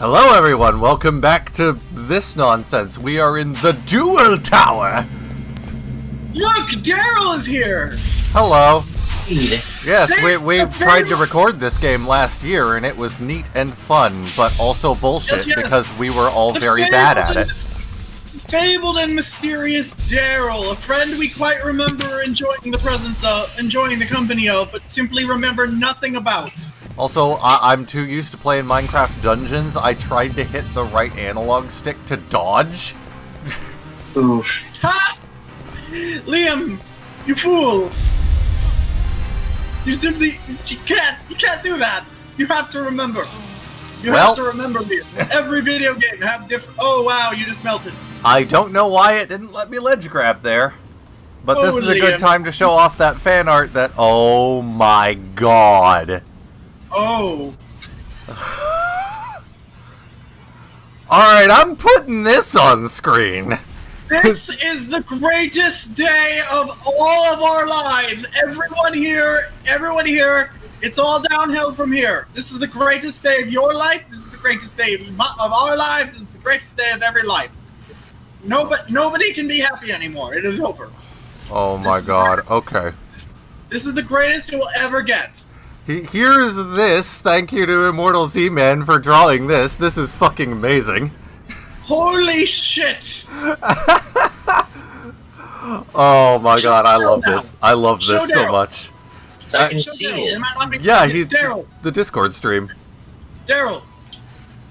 Hello everyone, welcome back to this nonsense. We are in the Duel Tower! Look, Daryl is here! Hello. Yes, we tried to record this game last year and it was neat and fun, but also bullshit because we were all very bad at it. Fabled and mysterious Daryl, a friend we quite remember enjoying the presence of, enjoying the company of, but simply remember nothing about. Also, I'm too used to playing Minecraft Dungeons, I tried to hit the right analog stick to dodge. Oof. Ha! Liam, you fool! You can't do that! You have to remember! You have to remember me. Every video game have different... Oh wow, you just melted. I don't know why it didn't let me ledge grab there. But this is a good time to show off that fan art that... Oh my god. Oh. Alright, I'm putting this on screen. This is the greatest day of all of our lives. Everyone here, it's all downhill from here. This is the greatest day of your life. This is the greatest day of our lives. This is the greatest day of every life. Nobody can be happy anymore. It is over. Oh my god, okay. This is the greatest you will ever get. Here's this. Thank you to Immortal Z-Man for drawing this. This is fucking amazing. Holy shit! Oh my god, I love this. I love this so much. So I can see it. Yeah, the Discord stream. Daryl,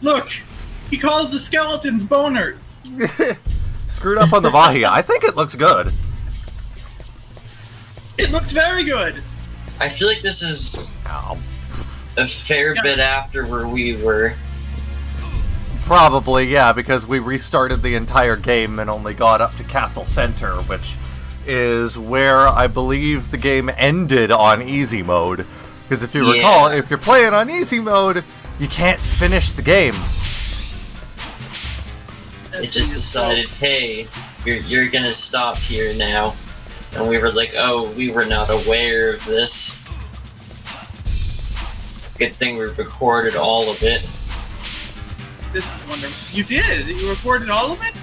look, he calls the skeletons boners. Screwed up on the Vahi. I think it looks good. It looks very good. I feel like this is a fair bit after where we were. Probably, yeah, because we restarted the entire game and only got up to Castle Center, which is where I believe the game ended on easy mode. Because if you recall, if you're playing on easy mode, you can't finish the game. It just decided, hey, you're gonna stop here now. And we were like, oh, we were not aware of this. Good thing we recorded all of it. This is wonderful. You did? You recorded all of it?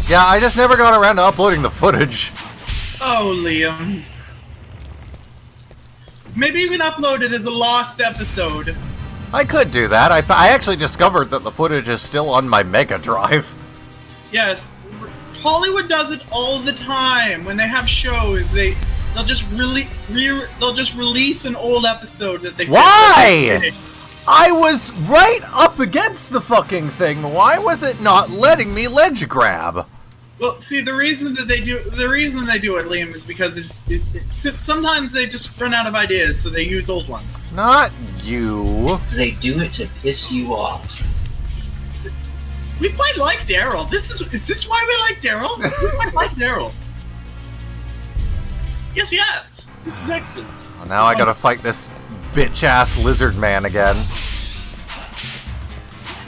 Yeah, I just never got around to uploading the footage. Oh, Liam. Maybe you can upload it as a lost episode. I could do that. I actually discovered that the footage is still on my Mega Drive. Yes. Hollywood does it all the time. When they have shows, they'll just release an old episode that they... Why? I was right up against the fucking thing. Why was it not letting me ledge grab? Well, see, the reason they do it, Liam, is because sometimes they just run out of ideas, so they use old ones. Not you. They do it to piss you off. We quite like Daryl. Is this why we like Daryl? We quite like Daryl. Yes. This is excellent. Well, now I gotta fight this bitch-ass lizard man again.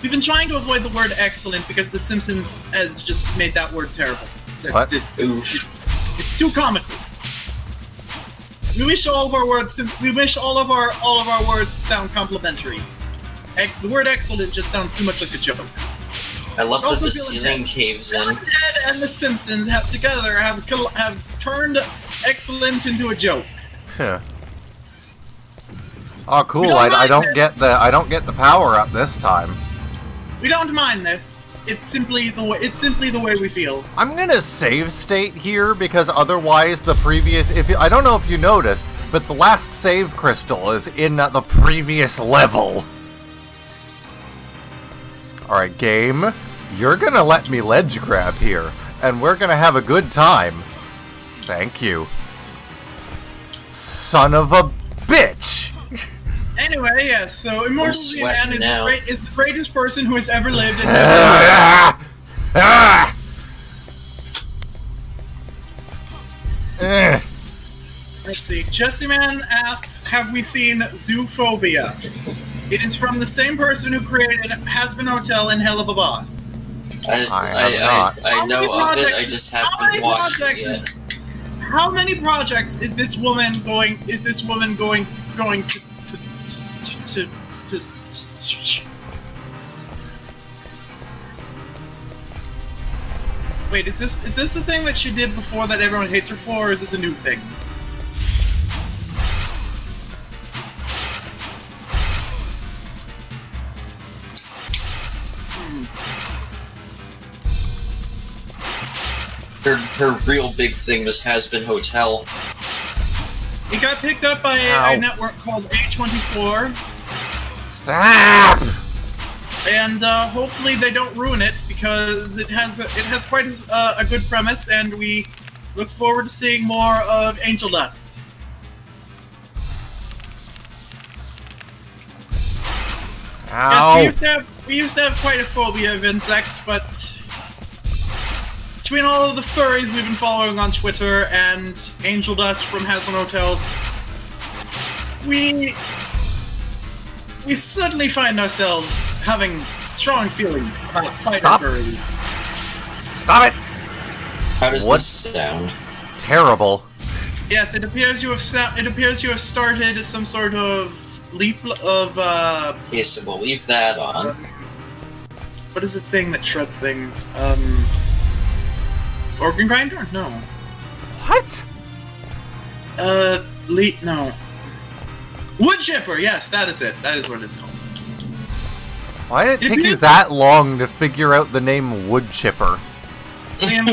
We've been trying to avoid the word excellent because The Simpsons has just made that word terrible. What? It's too comical. We wish all of our words to sound complimentary. The word excellent just sounds too much like a joke. I love that the ceiling caves in. Ed and The Simpsons have turned excellent into a joke. Yeah. Oh, cool! I don't get the power up this time. We don't mind this. It's simply the way we feel. I'm gonna save state here because otherwise the previous I don't know if you noticed, but the last save crystal is in the previous level. Alright, game, you're gonna let me ledge grab here, and we're gonna have a good time. Thank you. Son of a bitch! Anyway, yes, so Immortal Z-Man is the greatest person who has ever lived in Let's see, Jesse Man asks, have we seen Zoophobia? It is from the same person who created Hazbin Hotel and Hell of a Boss. I know of it, I just haven't watched it yet. How many projects is this woman going to Wait, is this the thing that she did before that everyone hates her for, or is this a new thing? Her real big thing was Has-Been Hotel. It got picked up by a network called A24. Stop! And hopefully they don't ruin it, because it has quite a good premise, and we look forward to seeing more of Angel Dust. Ow. Yes, we used to have quite a phobia of insects, but between all of the furries we've been following on Twitter and Angel Dust from Has-Been Hotel, we suddenly find ourselves having strong feelings about fighter furries. Stop it! How does this sound? Terrible. Yes, it appears you have started some sort of leap of Okay, so we'll leave that on. what is the thing that shreds things? Organ grinder? No. What? No. Wood chipper. Yes, that is it. That is what it's called. Why did it take you that long to figure out the name wood chipper? Liam,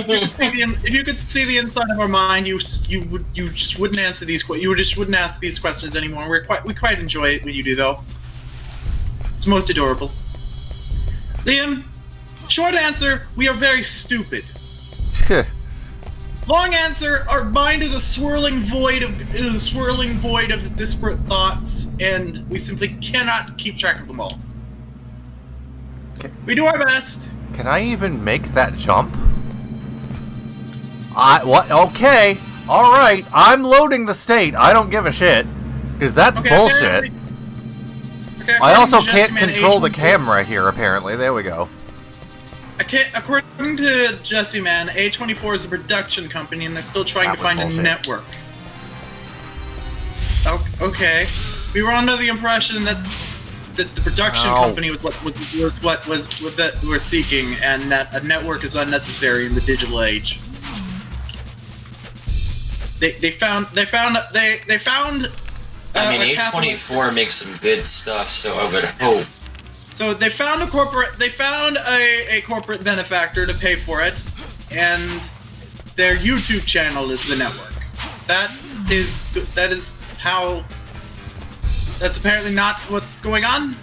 if you could see the inside of our mind, you just wouldn't answer these. You just wouldn't ask these questions anymore. We quite enjoy it when you do, though. It's most adorable. Liam, short answer: we are very stupid. Long answer: our mind is a swirling void of disparate thoughts, and we simply cannot keep track of them all. We do our best. Can I even make that jump? What? Okay. Alright. I'm loading the state. I don't give a shit. Because that's bullshit. I also can't control the camera here, apparently. There we go. According to Jesse Man, A24 is a production company, and they're still trying to find a network. Okay. We were under the impression that the production company was what we're seeking, and that a network is unnecessary in the digital age. They found. I mean, A24 makes some good stuff, so I would hope. So they found a corporate benefactor to pay for it, and their YouTube channel is the network. That's apparently not what's going on.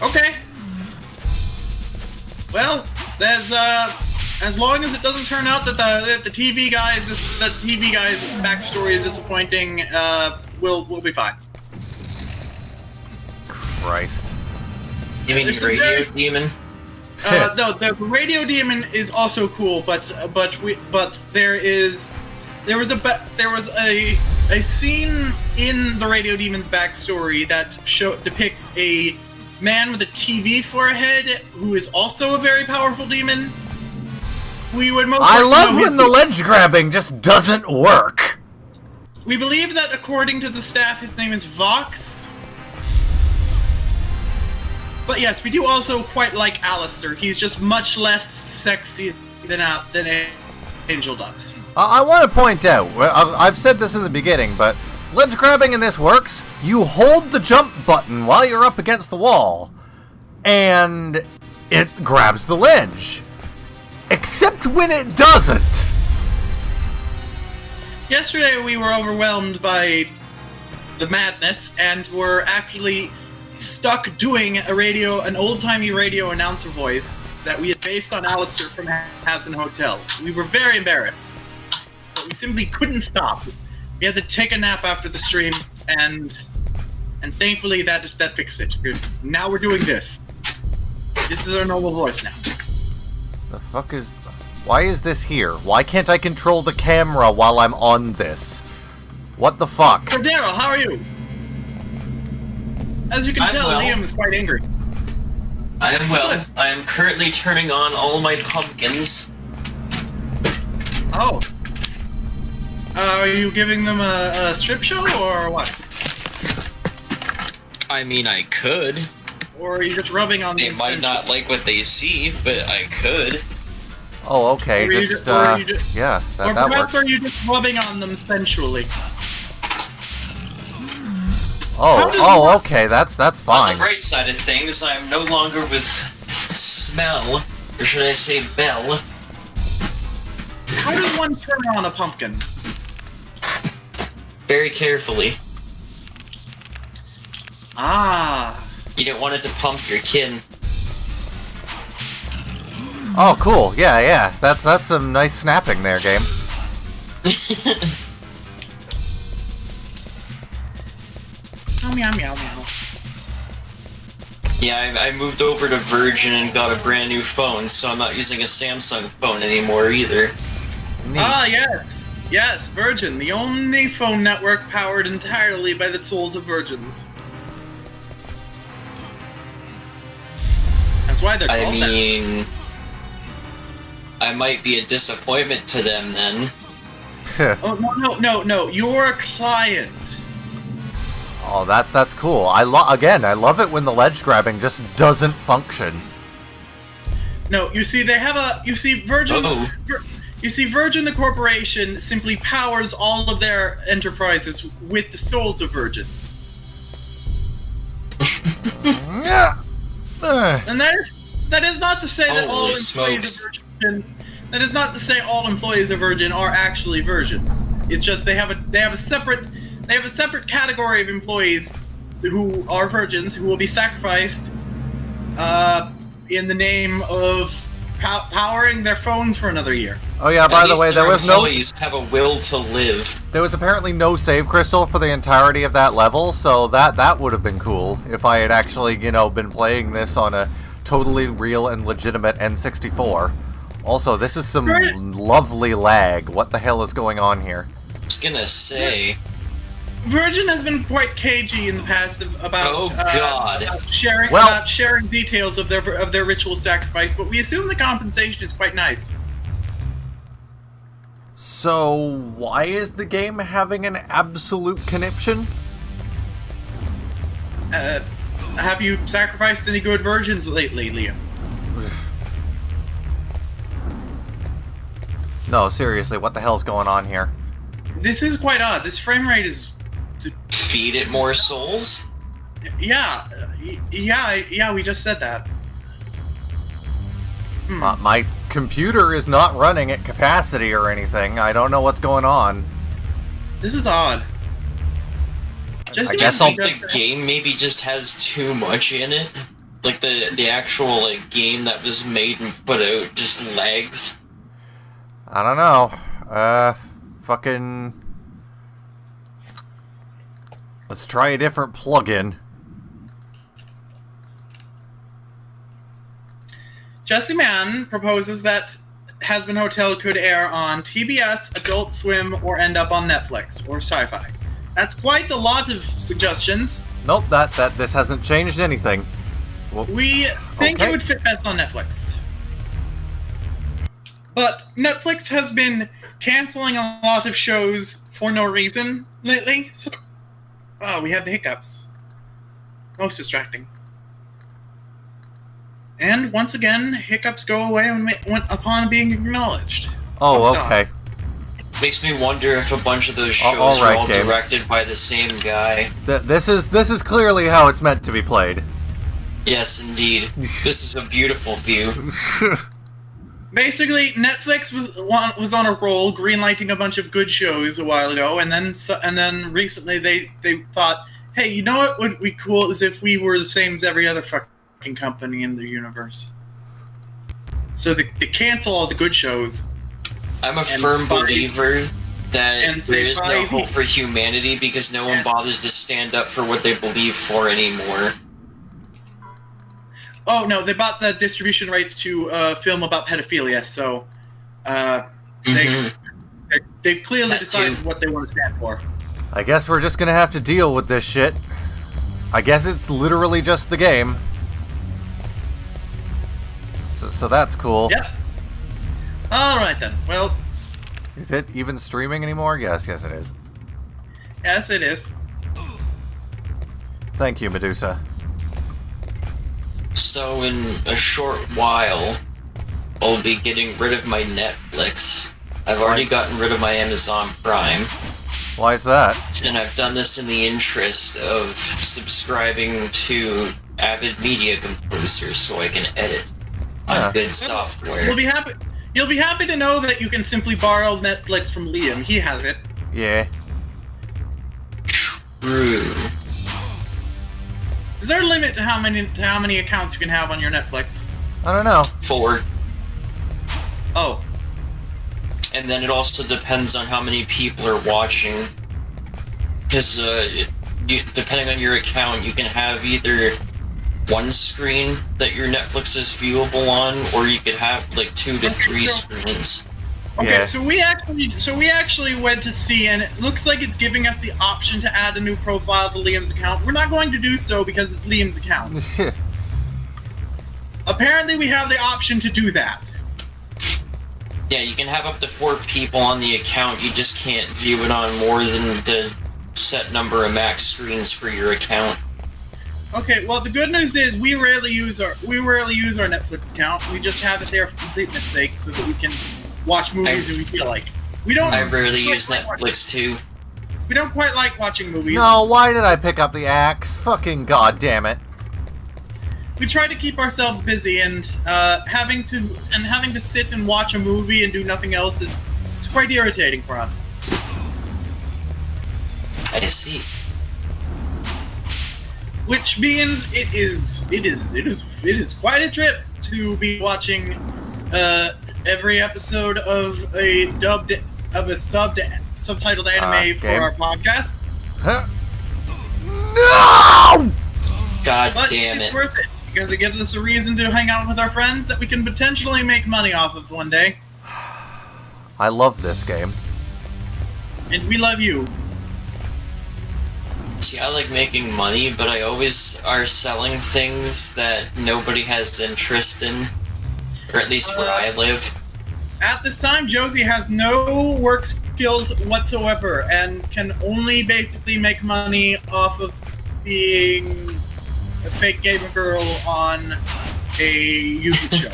Okay. Well, there's as long as it doesn't turn out that the TV guy's backstory is disappointing, we'll be fine. Christ. You mean the radio demon? No, the radio demon is also cool, but there was a scene in the radio demon's backstory that depicts a man with a TV for a head who is also a very powerful demon. I love when the ledge grabbing just doesn't work. We believe that, according to the staff, his name is Vox. But yes, we do also quite like Alistair. He's just much less sexy than Angel Dust. I want to point out, I've said this in the beginning, but ledge grabbing in this works. You hold the jump button while you're up against the wall, and it grabs the ledge. Except when it doesn't. Yesterday we were overwhelmed by the madness, and were actually stuck doing an old-timey radio announcer voice that we had based on Alistair from Has-Been Hotel. We were very embarrassed, but we simply couldn't stop. We had to take a nap after the stream, and thankfully that fixed it. Now we're doing this. This is our normal voice now. The fuck is... Why is this here? Why can't I control the camera while I'm on this? What the fuck? So Daryl, how are you? As you can tell, well. Liam is quite angry. I am well. I am currently turning on all my pumpkins. Oh. Are you giving them a strip show, or what? I mean, I could. Or are you just rubbing on They them? might not like what they see, but I could. Oh, okay. Or you Just, ju- or you ju- yeah, or that perhaps works. are you just rubbing on them sensually? Oh, How does oh, one- okay. That's On fine. the bright side of things, I'm no longer with Smell, or should I say Bell. How does one turn on a pumpkin? Very carefully. Ah. You don't want it to pump your kin. Oh, cool. Yeah, yeah. That's some nice snapping there, game. Meow, meow, meow, meow. Yeah, I moved over to Virgin and got a brand new phone, so I'm not using a Samsung phone anymore either. Neat. Ah, yes. Yes, Virgin, the only phone network powered entirely by the souls of virgins. That's why they're I called that. mean, I might be a disappointment to them then. Oh, no. You're a client. Oh, that's cool. I love it when the ledge grabbing just doesn't function. No, you see, Virgin. Oh. You see, Virgin, the corporation, simply powers all of their enterprises with the souls of virgins, Yeah. and that is not to say that all Holy employees smokes. of Virgin. That is not to say all employees of Virgin are actually virgins. It's just they have a separate category of employees who are virgins who will be sacrificed in the name of powering their phones for another year. Oh yeah. By At the least way, their there was no. employees have a will to live. There was apparently no save crystal for the entirety of that level, so that would have been cool if I had actually, been playing this on a totally real and legitimate N64. Also, this is some lovely lag. What the hell is going on here? I was gonna say. Virgin has been quite cagey in the past about Oh, God. about sharing details of their ritual sacrifice, but we assume the compensation is quite nice. So, why is the game having an absolute conniption? Have you sacrificed any good virgins lately, Liam? No, seriously, what the hell's going on here? This is quite odd. This frame rate is... Feed it more souls? Yeah, we just said that. My computer is not running at capacity or anything. I don't know what's going on. This is odd. I guess I'll... The game maybe just has too much in it. Like the actual game that was made and put out just lags. I don't know. Fucking... Let's try a different plugin. Jesse Mann proposes that Hazbin Hotel could air on TBS, Adult Swim, or end up on Netflix or Sci-Fi. That's quite a lot of suggestions. Nope, this hasn't changed anything. Well, We think okay. it would fit best on Netflix. But Netflix has been canceling a lot of shows for no reason lately, so... Oh, we have the hiccups. Most distracting. And once again, hiccups go away when upon being acknowledged. Oh, stop. okay. Makes me wonder if a bunch of those shows all right, are all Gabe. directed by the same guy. This is clearly how it's meant to be played. Yes, indeed. This is a beautiful view. Basically, Netflix was on a roll, greenlighting a bunch of good shows a while ago, and then recently they thought, hey, you know what would be cool is if we were the same as every other fucking company in the universe. So they cancel all the good shows. I'm a And firm buy- believer that and there they is buy no the- hope for humanity because no one and- bothers to stand up for what they believe for anymore. Oh no, they bought the distribution rights to a film about pedophilia, so Mhm. they've clearly That decided too. what they want to stand for. I guess we're just gonna have to deal with this shit. I guess it's literally just the game. So that's cool. Yep. Alright then. Well, Is it even streaming anymore? Yes, it is. yes it is. Thank you, Medusa. So in a short while, I'll be getting rid of my Netflix. I've already gotten rid of my Amazon Prime. Why is that? And I've done this in the interest of subscribing to Avid Media Composer so I can edit on good software. You'll be happy to know that you can simply borrow Netflix from Liam. He has it. Yeah. True. Is there a limit to how many accounts you can have on your Netflix? I don't know. 4. Oh. And then it also depends on how many people are watching. Because depending on your account, you can have either one screen that your Netflix is viewable on, or you could have like 2 to 3 screens. Okay, Yeah. so we actually went to see, and it looks like it's giving us the option to add a new profile to Liam's account. We're not going to do so because it's Liam's account. Apparently, we have the option to do that. Yeah, you can have up to 4 people on the account. You just can't view it on more than the set number of max screens for your account. Okay, well the good news is we rarely use our Netflix account. We just have it there for completeness sake so that we can watch movies if we feel like. I rarely use Netflix too. We don't quite like watching movies. No, why did I pick up the axe? Fucking goddamn it. We try to keep ourselves busy, and having to sit and watch a movie and do nothing else is quite irritating for us. I see. Which means it is quite a trip to be watching every episode of a subtitled anime for our podcast. Huh? No! God But damn it's it. worth it because it gives us a reason to hang out with our friends that we can potentially make money off of one day. I love this game. And we love you. See, I like making money, but I always are selling things that nobody has interest in. Or at least where I live. At this time, Josie has no work skills whatsoever and can only basically make money off of being a fake gamer girl on a YouTube show.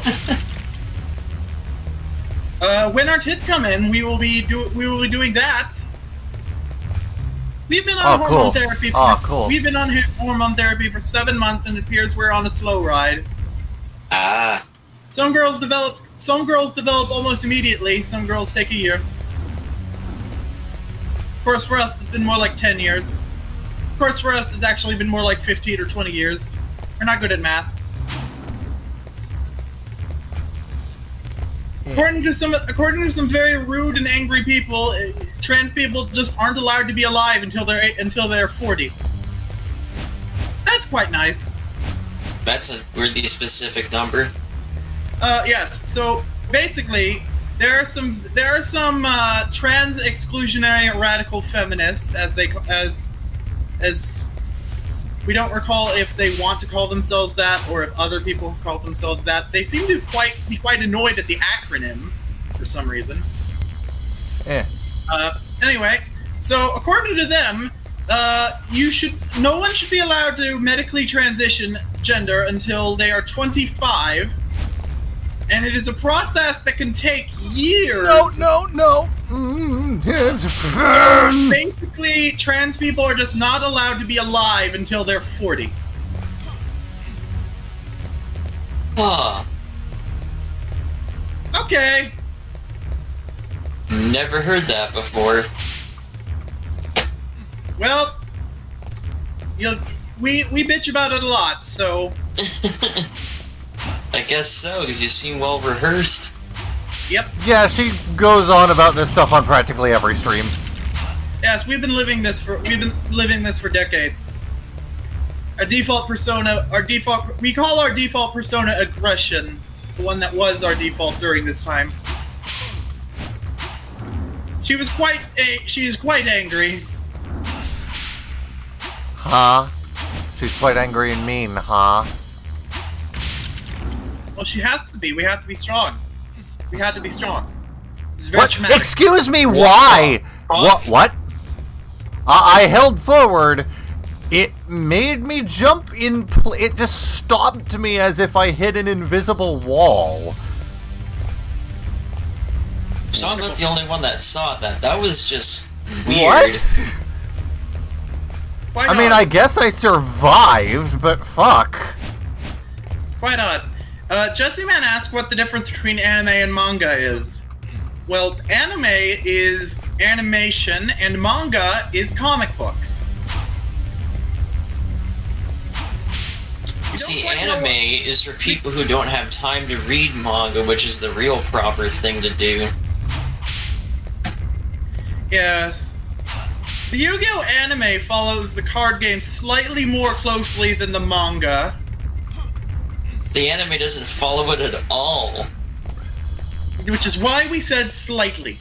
When our tits come in, we will be doing that. We've been on hormone therapy We've been on hormone therapy for 7 months, and it appears we're on a slow ride. Ah. Some girls develop almost immediately. Some girls take a year. Of course, for us, it's been more like 10 years. Of course, for us, it's actually been more like 15 or 20 years. We're not good at math. According to some very rude and angry people, trans people just aren't allowed to be alive until they're 40. That's quite nice. That's a weirdly specific number. Yes. So basically, there are some trans exclusionary radical feminists, as we don't recall if they want to call themselves that or if other people have called themselves that. They seem to be quite annoyed at the acronym for some reason. Yeah. Anyway, so according to them, no one should be allowed to medically transition gender until they are 25. And it is a process that can take years. No. Basically, trans people are just not allowed to be alive until they're 40. Huh. Okay. Never heard that before. Well, we bitch about it a lot, so. I guess so, because you seem well rehearsed. Yep. Yeah, she goes on about this stuff on practically every stream. Yes, we've been living this for decades. We call our default persona aggression, the one that was our default during this time. She's quite angry. Huh? She's quite angry and mean, huh? Well, she has to be. We have to be strong. We had to be strong. It's very What? traumatic. Excuse me, why? What? I held forward. It made me jump in it just stopped me as if I hit an invisible wall. So I'm not the only one that saw that. That was just weird. What? Quite I mean, odd. I guess I survived, but fuck. Quite odd. Jesse Man asked what the difference between anime and manga is. Well, anime is animation, and manga is comic books. You don't See, quite know anime is for people who don't have time to read manga, which is the real proper thing to do. Yes. The Yu-Gi-Oh! Anime follows the card game slightly more closely than the manga. The anime doesn't follow it at all. Which is why we said slightly.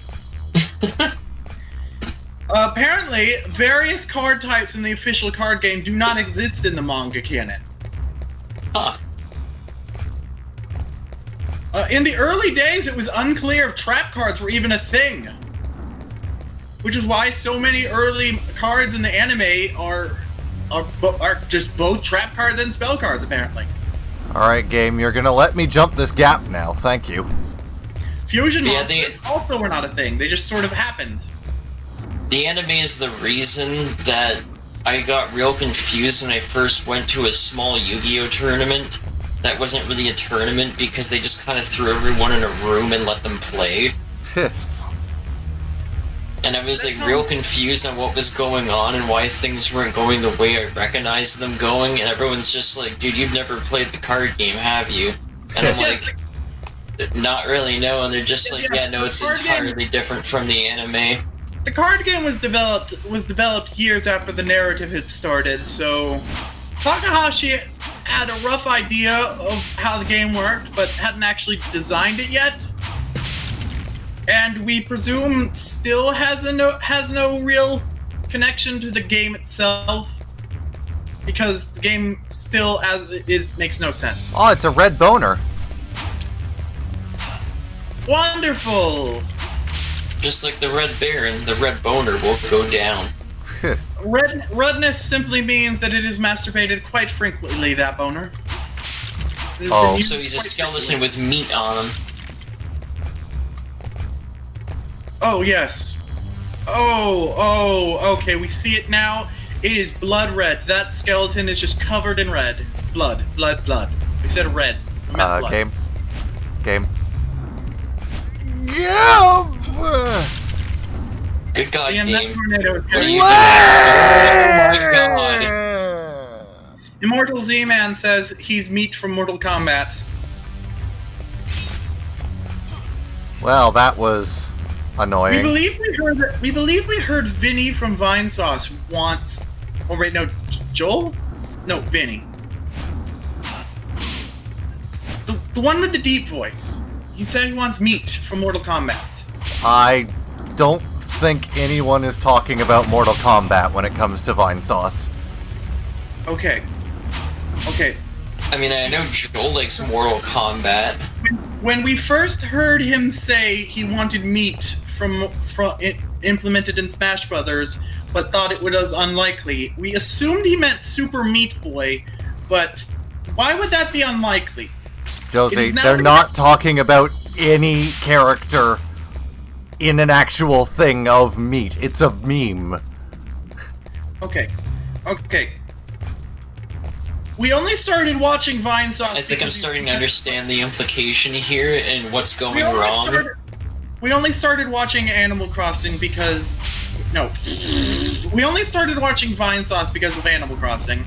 Apparently, various card types in the official card game do not exist in the manga canon. Huh. In the early days, it was unclear if trap cards were even a thing. Which is why so many early cards in the anime are just both trap cards and spell cards, apparently. Alright, game, you're gonna let me jump this gap now. Thank you. Fusion Yeah, monsters also were not a thing. They just sort of happened. The anime is the reason that I got real confused when I first went to a small Yu-Gi-Oh! Tournament. That wasn't really a tournament because they just kind of threw everyone in a room and let them play. And I was like real confused on what was going on and why things weren't going the way I recognized them going, and everyone's just like, dude, you've never played the card game, have you? And I'm like, not really, no, and they're just like, yeah, no, it's entirely different from the anime. The card game was developed years after the narrative had started, so Takahashi had a rough idea of how the game worked, but hadn't actually designed it yet. And we presume still has no real connection to the game itself, because the game still as it is makes no sense. Oh, it's a red boner. Wonderful. Just like the Red Baron, the Red Boner will go down. Redness simply means that it is masturbated quite frequently. That boner. It has Oh. been used So he's a quite skeleton frequently. with meat on him. Oh, yes. Oh, okay, we see it now. It is blood red. That skeleton is just covered in red. Blood. We said red. We meant blood. Game. Yeah. Good God, Damn, that game. tornado is What are good. you doing? Oh my God. Immortal Z-Man says he's meat from Mortal Kombat. Well, that was annoying. We believe we heard Vinny from Vine Sauce once. Oh wait, no, Joel? No, Vinny. The one with the deep voice. He said he wants meat from Mortal Kombat. I don't think anyone is talking about Mortal Kombat when it comes to Vine Sauce. Okay. I mean, I know Joel likes Mortal Kombat. When we first heard him say he wanted meat from implemented in Smash Brothers, but thought it was unlikely, we assumed he meant Super Meat Boy, but why would that be unlikely? It Josie, is now they're the- not talking about any character in an actual thing of meat. It's a meme. Okay. We only started watching Vine Sauce. I think I'm because starting to understand the implication here and what's going we only wrong. we only started watching Animal Crossing because we only started watching Vine Sauce because of Animal Crossing.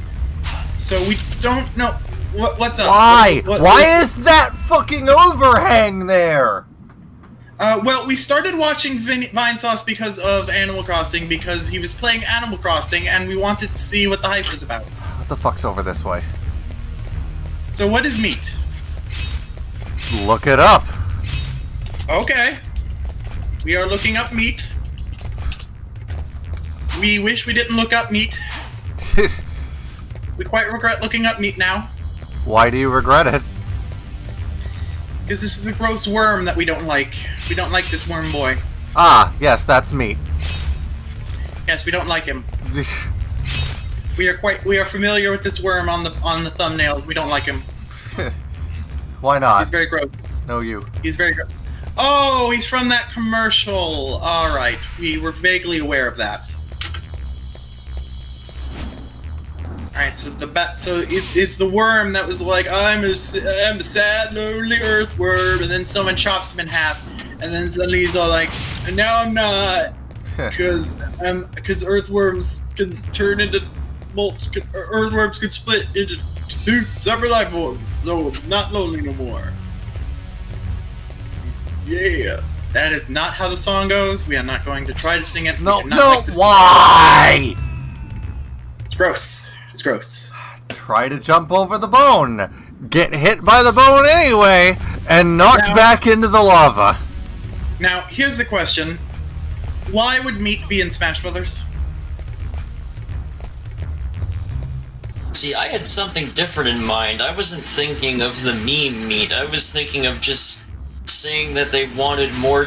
So we don't know what's up. Why? What- Why is that fucking overhang there? Well, we started watching Vine Sauce because of Animal Crossing, because he was playing Animal Crossing, and we wanted to see what the hype was about. What the fuck's over this way? So what is meat? Look it up. Okay. We are looking up meat. We wish we didn't look up meat. We quite regret looking up meat now. Why do you regret it? Because this is the gross worm that we don't like. We don't like this worm boy. Ah, yes, that's meat. Yes, we don't like him. We are familiar with this worm on the thumbnails. We don't like him. Why not? He's very gross. No, you. He's very gross. Oh, he's from that commercial. All right, we were vaguely aware of that. All right, so it's the worm that was like, I'm a sad, lonely earthworm, and then someone chops him in half, and then suddenly he's all like, and now I'm not, because earthworms can turn into earthworms can split into two separate life forms, so I'm not lonely no more. Yeah, that is not how the song goes. We are not going to try to sing it. No, like why? It's gross. It's gross. Try to jump over the bone, get hit by the bone anyway, and knocked back into the lava. Now, here's the question. Why would meat be in Smash Brothers? See, I had something different in mind. I wasn't thinking of the meme meat. I was thinking of just saying that they wanted more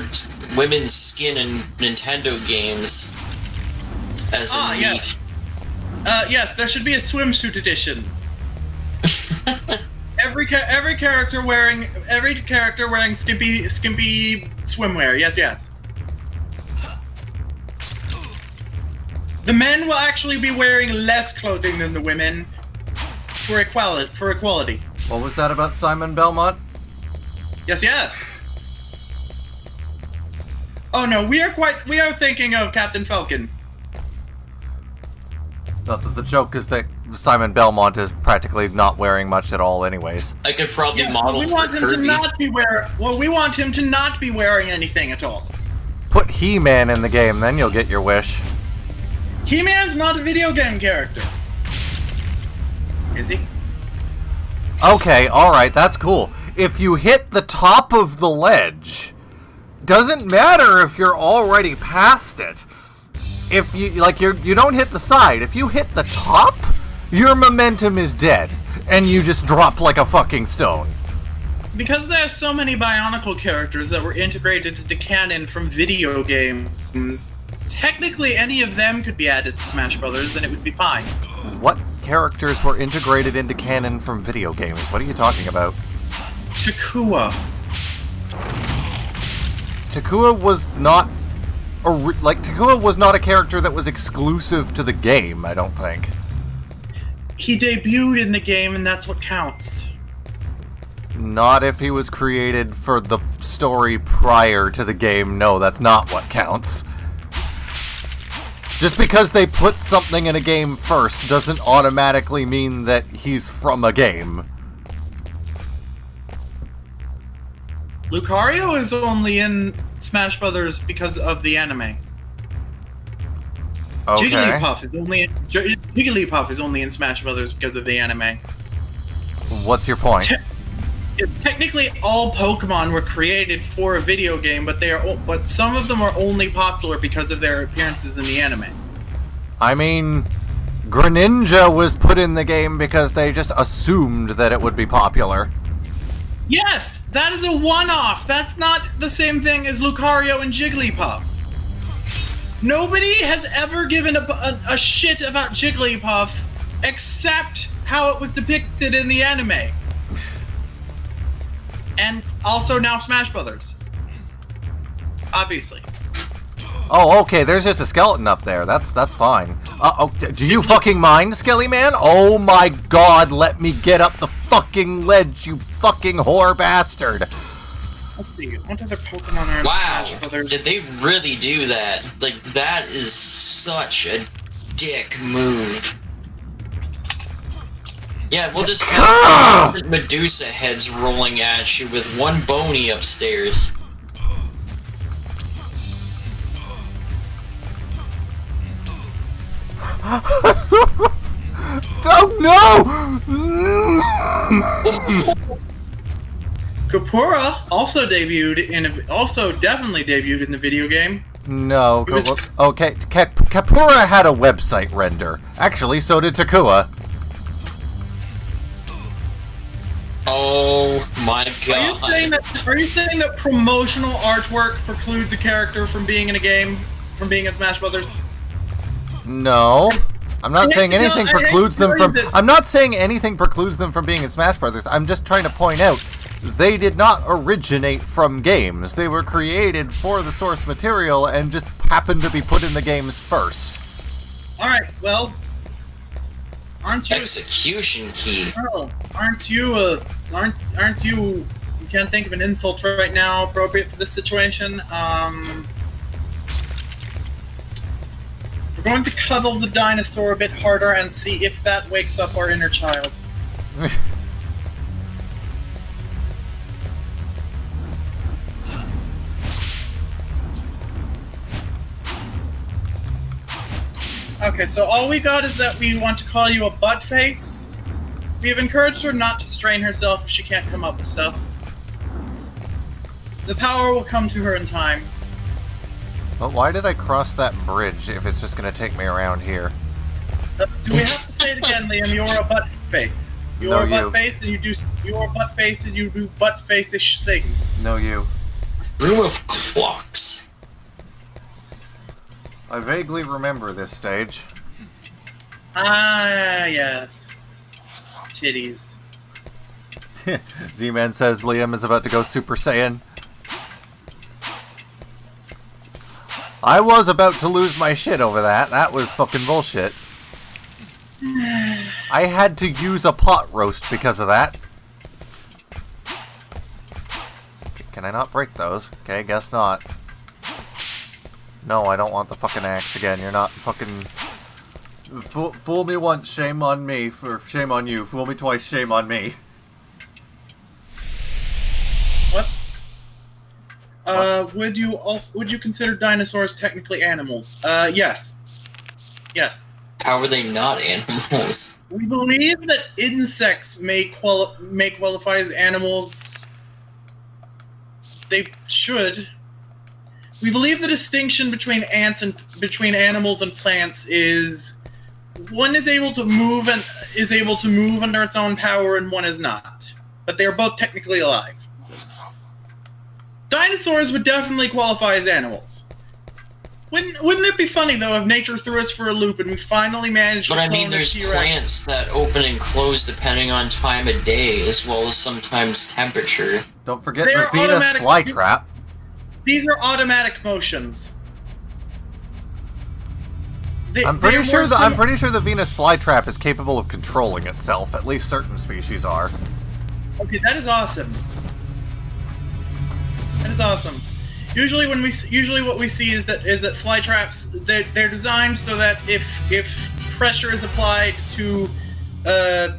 women's skin in Nintendo games as a meat. Yes. Yes, there should be a swimsuit edition. every character wearing skimpy swimwear. Yes. The men will actually be wearing less clothing than the women for equality. What was that about Simon Belmont? Yes. Oh no, we are thinking of Captain Falcon. Not that the joke is that Simon Belmont is practically not wearing much at all anyways. I could probably model we want for him Kirby. to not be we want him to not be wearing anything at all. Put He-Man in the game, then you'll get your wish. He-Man's not a video game character. Is he? Okay, alright, that's cool. If you hit the top of the ledge, doesn't matter if you're already past it. If you don't hit the side, if you hit the top, your momentum is dead, and you just drop like a fucking stone. Because there are so many Bionicle characters that were integrated into canon from video games, technically any of them could be added to Smash Brothers and it would be fine. What characters were integrated into canon from video games? What are you talking about? Takua. Takua was not Takua was not a character that was exclusive to the game, I don't think. He debuted in the game and that's what counts. Not if he was created for the story prior to the game. No, that's not what counts. Just because they put something in a game first doesn't automatically mean that he's from a game. Lucario is only in Smash Brothers because of the anime. Okay. Jigglypuff is only in Smash Brothers because of the anime. What's your point? Yes, technically all Pokemon were created for a video game, but some of them are only popular because of their appearances in the anime. I mean, Greninja was put in the game because they just assumed that it would be popular. Yes, that is a one-off. That's not the same thing as Lucario and Jigglypuff. Nobody has ever given a shit about Jigglypuff except how it was depicted in the anime. And also now Smash Brothers. Obviously. Oh, okay, there's just a skeleton up there. That's fine. Do you fucking mind, Skelly Man? Oh my god, let me get up the fucking ledge, you fucking whore bastard. Let's see, what other Pokemon are in Wow, Smash Brothers? did they really do that? Like, that is such a dick move. Yeah, we'll just have constant Medusa heads rolling at you with one bony upstairs. Oh no! Kapura also definitely debuted in the video game. No, okay, Kapura had a website render. Actually, so did Takua. Oh my god. Are you saying that promotional artwork precludes a character from being in a game, from being in Smash Brothers? No. I'm not saying anything precludes them from. I'm not saying anything precludes them from being in Smash Brothers. I'm just trying to point out they did not originate from games. They were created for the source material and just happened to be put in the games first. Alright, well... Aren't you... Execution key. Well, aren't you... You can't think of an insult right now appropriate for this situation. We're going to cuddle the dinosaur a bit harder and see if that wakes up our inner child. Okay, so all we got is that we want to call you a butt face. We have encouraged her not to strain herself if she can't come up with stuff. The power will come to her in time. But why did I cross that bridge if it's just gonna take me around here? Do we have to say it again, Liam? You're a butt face. You're a butt face, and you do. You're a butt face, and you do butt face-ish things. No, you. Room of clocks. I vaguely remember this stage. Ah, yes. Titties. Z-Man says Liam is about to go Super Saiyan. I was about to lose my shit over that. That was fucking bullshit. I had to use a pot roast because of that. Can I not break those? Okay, guess not. No, I don't want the fucking axe again. You're not fucking... Fool me once, shame on me. Shame on you. Fool me twice, shame on me. What? Would you consider dinosaurs technically animals? Yes. Yes. How are they not animals? We believe that insects may qualify as animals. They should. We believe the distinction between animals and plants is one is able to move under its own power, and one is not. But they are both technically alive. Dinosaurs would definitely qualify as animals. Wouldn't it be funny though if nature threw us for a loop and we finally managed to clone the T-Rex? But I mean, there's plants that open and close depending on time of day, as well as sometimes temperature. Don't forget the Venus flytrap. These are automatic motions. I'm pretty sure the Venus flytrap is capable of controlling itself. At least certain species are. Okay, that is awesome. That is awesome. Usually what we see is that flytraps they're designed so that if pressure is applied to the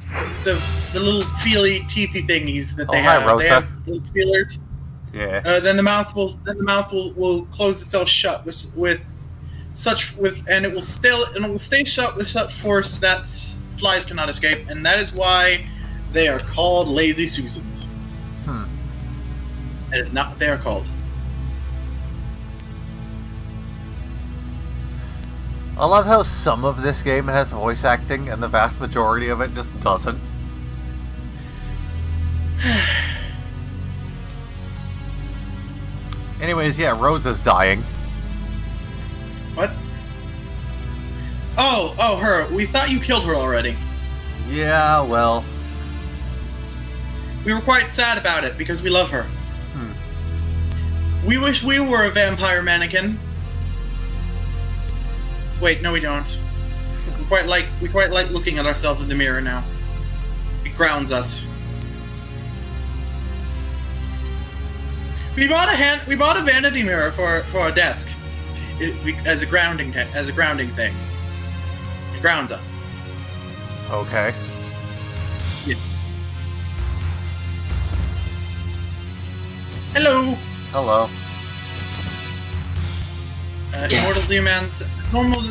little feely teethy thingies that they have, Rosa. they have little feelers. Yeah. Then the mouth will close itself shut and it will stay shut with such force that flies cannot escape, and that is why they are called lazy Susans. That is not what they are called. I love how some of this game has voice acting and the vast majority of it just doesn't. Anyways, yeah, Rosa's dying. What? Oh, her. We thought you killed her already. Yeah, well... We were quite sad about it, because we love her. We wish we were a vampire mannequin. Wait, no we don't. We quite like looking at ourselves in the mirror now. It grounds us. We bought a vanity mirror for our desk, as a grounding thing. It grounds us. Okay. Yes. Hello. Hello. Immortal Z-Man's normal.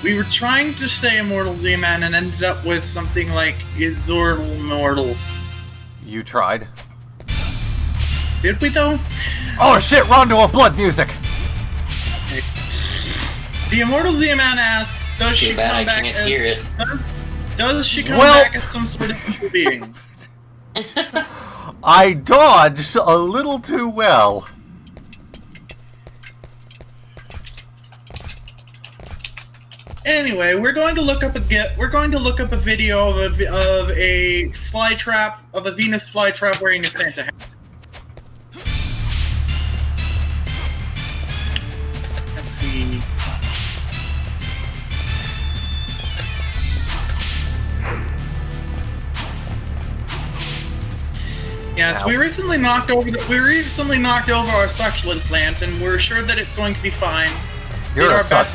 We were trying to say Immortal Z-Man and ended up with something like Izordal Mortal. You tried. Did we though? Oh shit, Rondo of Blood music! Okay. The Immortal Z-Man asks, does she come back can't hear it. Does she come back as some sort of evil being? I dodged a little too well. Anyway, we're going to look up a video of a fly trap, of a Venus flytrap wearing a Santa hat. Let's see. Yes, Ow. we recently knocked over our succulent plant, and we're sure that it's going to be fine. You're a suck.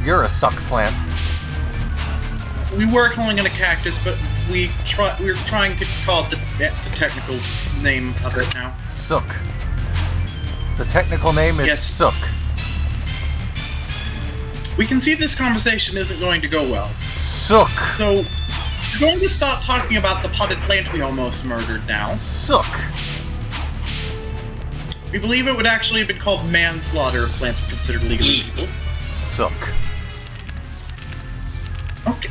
You're a suck plant. We were calling it a cactus, but we're trying to call it the technical name of it now. Sook. The technical name is Sook. We can see this conversation isn't going to go well. Sook. So, we're going to stop talking about the potted plant we almost murdered now. Sook. We believe it would actually have been called manslaughter if plants were considered legally illegal. Sook.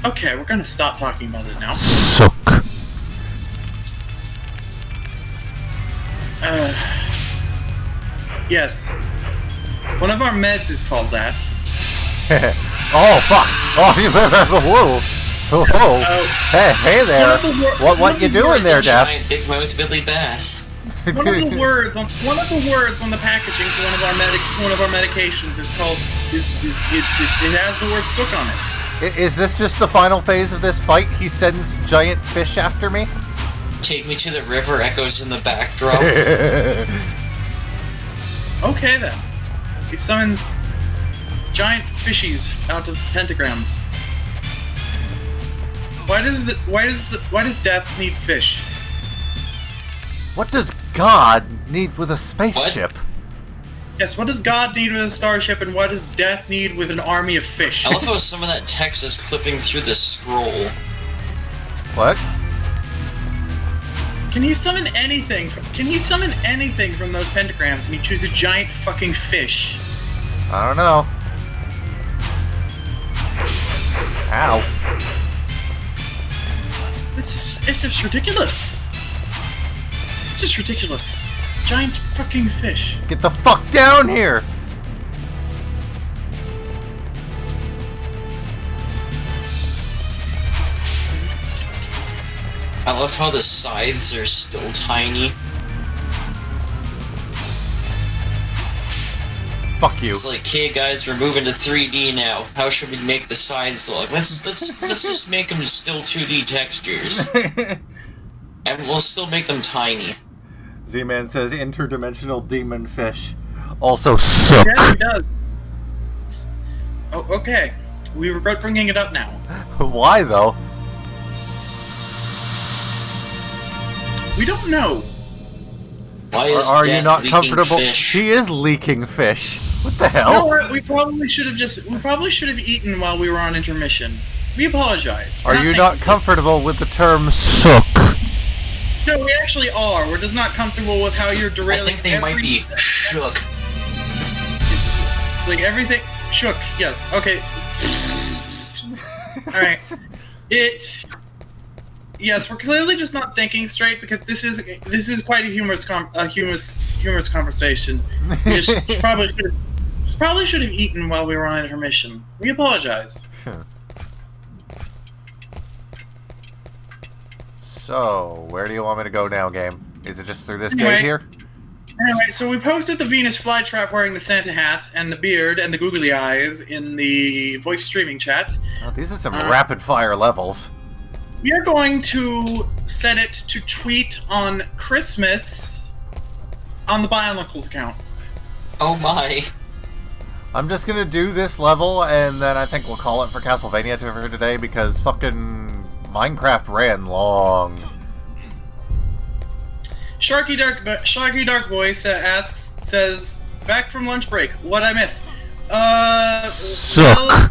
Okay, we're gonna stop talking about it now. Sook. Yes. One of our meds is called that. Oh, fuck. Oh, you better whoa. Oh, hey there. What you doing there, Daph? Big Mo's Billy Bass. One of the words on the packaging to one of our medications is called it has the word sook on it. Is this just the final phase of this fight? He sends giant fish after me? Take me to the river echoes in the backdrop. Okay then. He summons giant fishies out of pentagrams. Why does death need fish? What does God need with a spaceship? What? Yes, what does God need with a starship, and what does death need with an army of fish? I love how some of that text is clipping through the scroll. What? Can he summon anything? Can he summon anything from those pentagrams and he choose a giant fucking fish? I don't know. Ow. It's just ridiculous. It's just ridiculous. Giant fucking fish. Get the fuck down here! I love how the scythes are still tiny. Fuck you. It's like, hey guys, we're moving to 3D now. How should we make the scythes look? Let's just make them still 2D textures. And we'll still make them tiny. Z-Man says interdimensional demon fish. Also suck. Yeah, he does. Oh, okay. We regret bringing it up now. Why though? We don't know. Why is Are you Death not leaking comfortable? fish? He is leaking fish. What the You know hell? what? We probably should have eaten while we were on intermission. We apologize. Are you not comfortable with the term suck? No, we actually are. We're just not comfortable with how you're I derailing. think they might be shook. It's like everything shook. Yes. Okay. All right. Yes, we're clearly just not thinking straight because this is quite a humorous conversation. We just probably should have eaten while we were on intermission. We apologize. So, where do you want me to go now, game? Is it just through this Anyway. gate here? Anyway, so we posted the Venus flytrap wearing the Santa hat and the beard and the googly eyes in the voice streaming chat. Oh, these are some rapid fire levels. We are going to set it to tweet on Christmas on the Bionicles account. Oh my. I'm just gonna do this level, and then I think we'll call it for Castlevania for today, because fucking Minecraft ran long. Sharky Dark Boy says, back from lunch break, what'd I miss? Suck.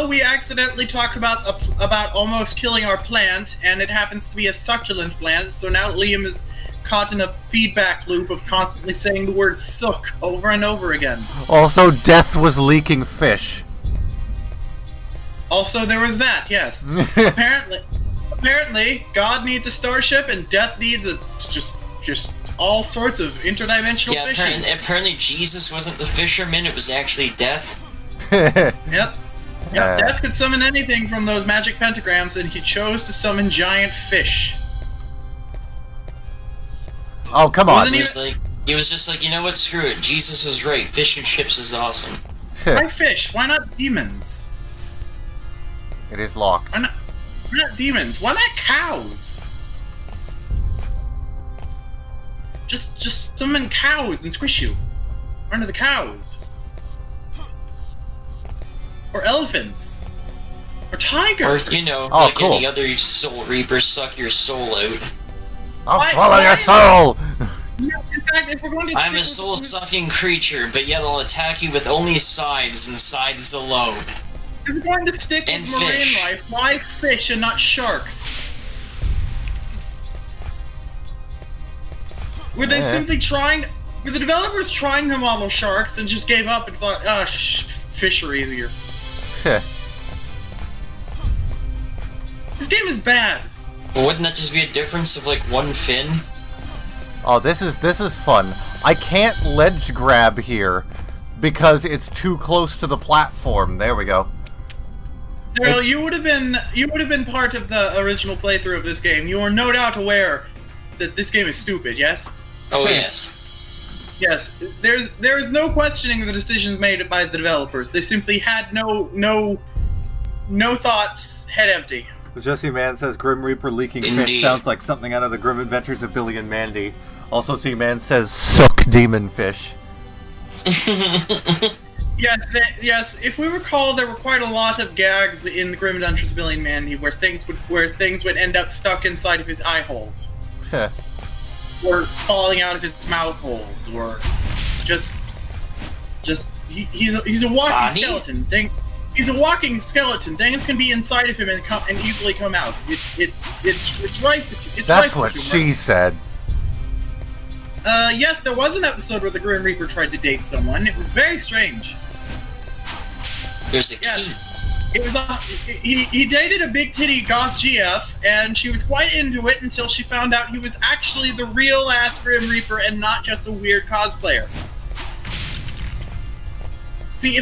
We accidentally talked about almost killing our plant, and it happens to be a succulent plant, so now Liam is caught in a feedback loop of constantly saying the word suck over and over again. Also, Death was leaking fish. Also, there was that, yes. Apparently, God needs a starship, and Death needs just all sorts of interdimensional fishing. Apparently Jesus wasn't the fisherman, it was actually Death. Yep. Yeah, Death could summon anything from those magic pentagrams, and he chose to summon giant fish. Oh, come on. He was just like, you know what, screw it. Jesus is right. Fish and chips is awesome. Why fish? Why not demons? It is locked. Why not demons? Why not cows? Just summon cows and squish you. Run to the cows. Or elephants. Or tigers. Or, you know, Oh, like cool. any other Soul Reaper, suck your soul out. I'll Why- swallow why- your soul! In fact, if we're going to I'm stick a with- soul-sucking creature, but yet I'll attack you with only sides and sides alone. If we're going to stick And with marine fish. life, why fish and not sharks? Were they simply trying? Were the developers trying to model sharks and just gave up and thought, ah, fish are easier? This game is bad. But wouldn't that just be a difference of like one fin? Oh, this is fun. I can't ledge grab here because it's too close to the platform. There we go. Daryl, you would have been part of the original playthrough of this game. You are no doubt aware that this game is stupid. Yes. Oh yes. Yes. There is no questioning the decisions made by the developers. They simply had no thoughts, head empty. Jesse Man says Grim Reaper leaking Indeed. fish sounds like something out of the Grim Adventures of Billy and Mandy. Also, C Man says suck demon fish. Yes. If we recall, there were quite a lot of gags in the Grim Adventures of Billy and Mandy where things would end up stuck inside of his eye holes, or falling out of his mouth holes, or he's a walking Bonnie? skeleton thing. He's a walking skeleton. Things can be inside of him and easily come out. It's rife. It's That's rife what with humor. she said. Yes, there was an episode where the Grim Reaper tried to date someone. It was very strange. There's a key. Yes. It was he dated a big titty goth GF, and she was quite into it until she found out he was actually the real ass Grim Reaper and not just a weird cosplayer. See,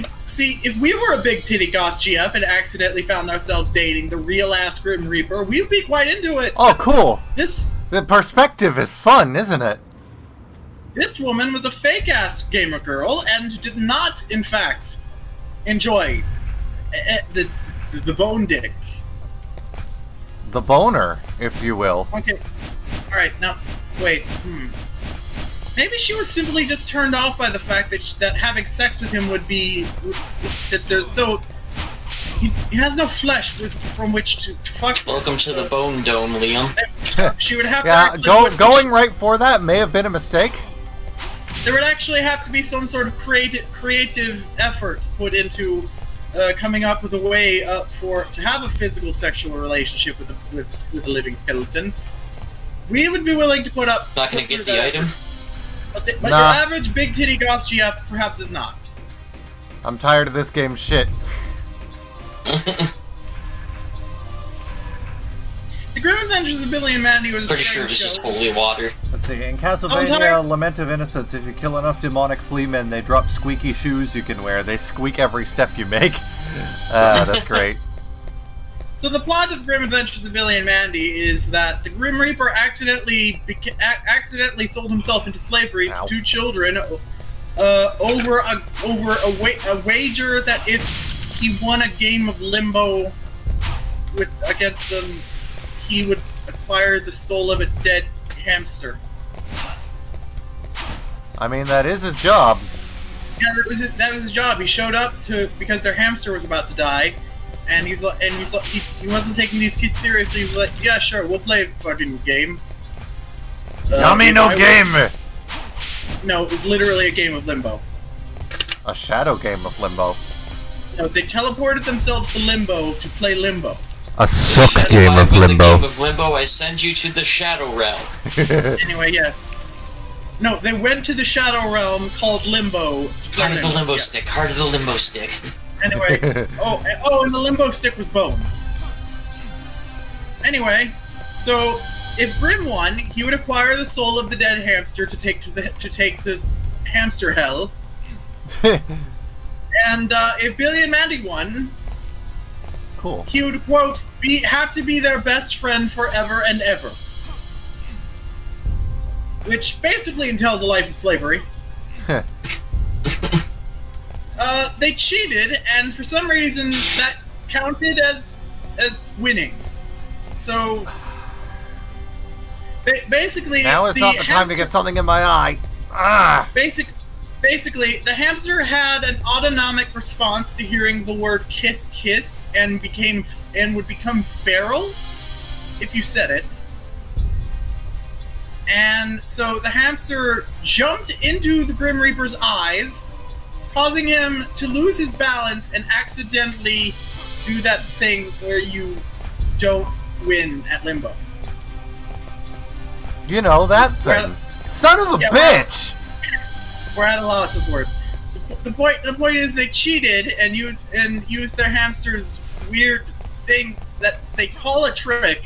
if we were a big titty goth GF and accidentally found ourselves dating the real ass Grim Reaper, we'd be quite into it. Oh, cool. This The perspective is fun, isn't it? woman was a fake ass gamer girl and did not, in fact, enjoy the bone dick. The boner, if you will. Okay. Alright, now, wait. Maybe she was simply just turned off by the fact that having sex with him would be... that there's no... He has no flesh from which to fuck. Welcome to the Bone Dome, Liam. She would have Yeah, to... going right for that may have been a mistake. There would actually have to be some sort of creative effort put into coming up with a way to have a physical sexual relationship with a living skeleton. We would be willing to put up... Not gonna get the item? But Nah. your average big titty goth GF perhaps is not. I'm tired of this game's shit. The Grim Adventures of Billy and Mandy was a Pretty sure strange this is show. holy water. Let's see. In I'm Castlevania tired. Lament of Innocence, if you kill enough demonic flea men, they drop squeaky shoes you can wear. They squeak every step you make. That's great. So the plot of the Grim Adventures of Billy and Mandy is that the Grim Reaper accidentally sold himself into slavery Ow. to two children over a wager that if he won a game of limbo against them, he would acquire the soul of a dead hamster. I mean, that is his job. Yeah, that was his job. He showed up because their hamster was about to die, and he wasn't taking these kids seriously. He was like, "Yeah, sure, we'll play a fucking game." Yummy no game! No, it was literally a game of limbo. A shadow game of limbo. No, they teleported themselves to limbo to play limbo. A suck If I win the game of Limbo, I send you to the Shadow Realm. Anyway, yeah. No, they went to the shadow realm called Limbo. to play Heart of the Limbo Yeah. Stick. Heart of the Limbo Stick. Anyway, and the limbo stick was bones. Anyway, so if Grim won, he would acquire the soul of the dead hamster to take to the hamster hell. And if Billy and Mandy won, Cool. He would, quote, have to be their best friend forever and ever. Which basically entails a life of slavery. They cheated, and for some reason that counted as winning. So basically, now is not the time to get something in my eye. Ah. Basically, the hamster had an autonomic response to hearing the word "kiss, kiss," and would become feral if you said it. And so the hamster jumped into the Grim Reaper's eyes, causing him to lose his balance and accidentally do that thing where you don't win at Limbo. You know, that thing. Son of a bitch! We're at a loss of words. The point is they cheated and used their hamster's weird thing that they call a trick.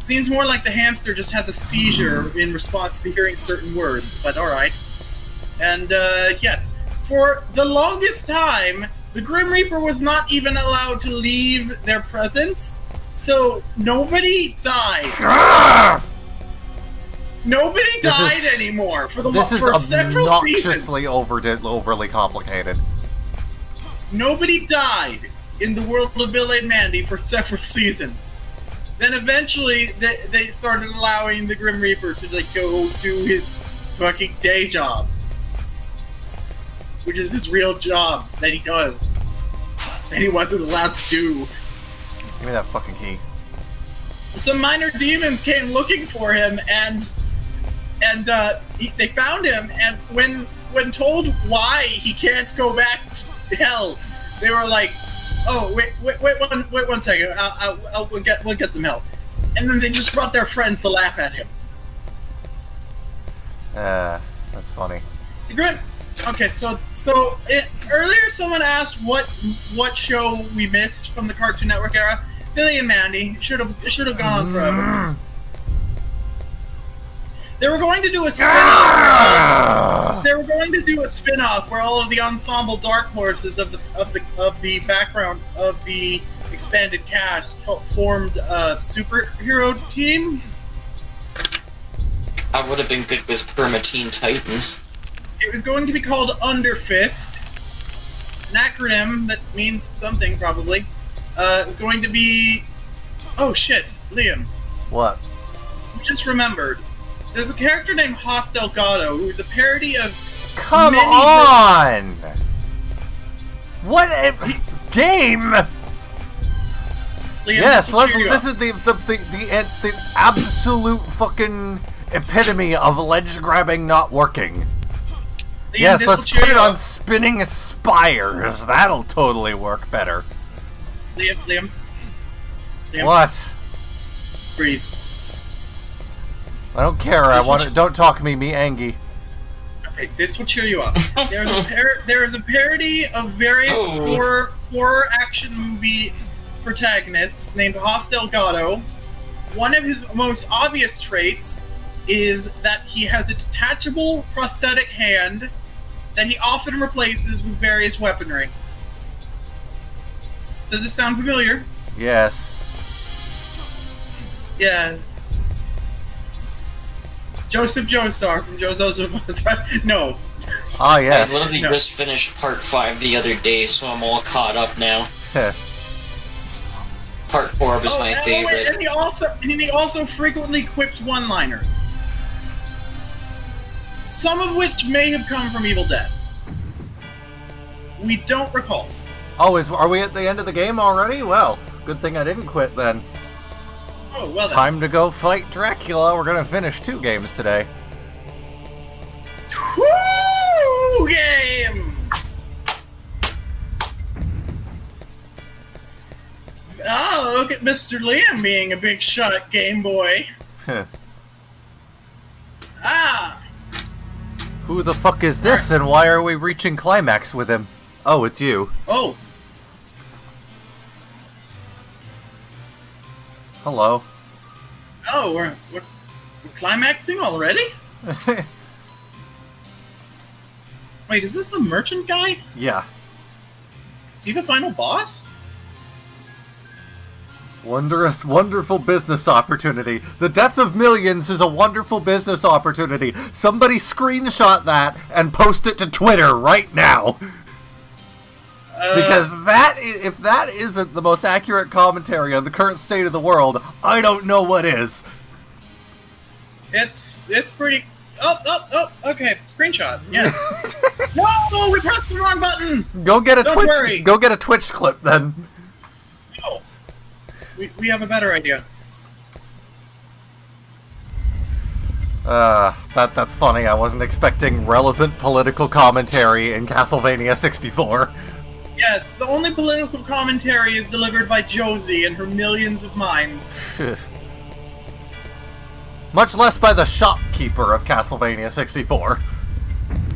Seems more like the hamster just has a seizure in response to hearing certain words, but alright. And, yes, for the longest time, the Grim Reaper was not even allowed to leave their presence, so nobody died. Nobody died anymore for several seasons. This is obnoxiously overly complicated. Nobody died in the world of Bill and Mandy for several seasons. Then eventually, they started allowing the Grim Reaper to go do his fucking day job, which is his real job that he does, that he wasn't allowed to do. Give me that fucking key. Some minor demons came looking for him, and they found him. And when told why he can't go back to hell, they were like, "Oh, wait one second. We'll get some help." And then they just brought their friends to laugh at him. That's funny. Okay, so earlier someone asked what show we missed from the Cartoon Network era. Billy and Mandy. It should have gone on forever. They were going to do a spin-off. They were going to do a spin-off where all of the ensemble dark horses of the background of the expanded cast formed a superhero team. I would have been good with Perma-Teen Titans. It was going to be called Underfist, an acronym that means something probably. It was going to be. Oh shit, Liam. What? I just remembered. There's a character named Hoss Delgado who's a parody of. Come on! What a game! Liam, Yes, this is the absolute fucking epitome of ledge grabbing not working. Liam, Yes, let's put it on spinning spires. That'll totally work better. Liam. What? Breathe. I don't care. Don't talk to me, Angie. Okay, this will cheer you up. There is a parody of various horror action movie protagonists named Hoss Delgado. One of his most obvious traits is that he has a detachable prosthetic hand that he often replaces with various weaponry. Does this sound familiar? Yes. Yes. Joseph Joestar from JoJo's. No. Ah, yes. I literally just finished part 5 the other day, so I'm all caught up now. Part 4 was my favorite. And he also frequently quipped one-liners. Some of which may have come from Evil Dead. We don't recall. Oh, are we at the end of the game already? Well, good thing I didn't quit then. Oh, well then. Time to go fight Dracula. We're gonna finish 2 games today. 2 games! Oh, look at Mr. Liam being a big shot Game Boy. Who the fuck is this, and why are we reaching climax with him? Oh, it's you. Oh. Hello. Oh, we're climaxing already? Wait, is this the merchant guy? Yeah. Is he the final boss? Wondrous, wonderful business opportunity. The death of millions is a wonderful business opportunity. Somebody screenshot that and post it to Twitter right now. Because if that isn't the most accurate commentary on the current state of the world, I don't know what is. It's pretty... Oh, okay. Screenshot, yes. No, we pressed the wrong button! Go get a Don't worry. Go get a Twitch clip, then. No. We have a better idea. That's funny. I wasn't expecting relevant political commentary in Castlevania 64. Yes, the only political commentary is delivered by Josie and her millions of minds. Much less by the shopkeeper of Castlevania 64.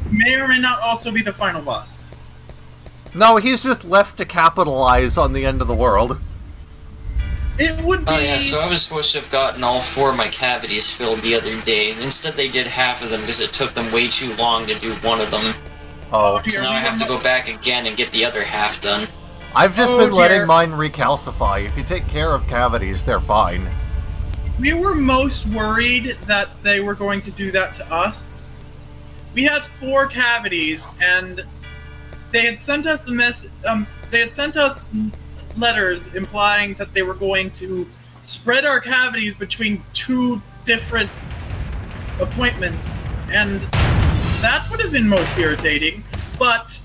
May or may not also be the final boss. No, he's just left to capitalize on the end of the world. It would be... Oh yeah, so I was supposed to have gotten all 4 of my cavities filled the other day. Instead they did half of them because it took them way too long to do one of them. Oh. So now I have to go back again and get the other half done. I've just been letting mine recalcify. If you take care of cavities, they're fine. We were most worried that they were going to do that to us. We had 4 cavities, and they had sent us letters implying that they were going to spread our cavities between 2 different appointments, and that would have been most irritating. But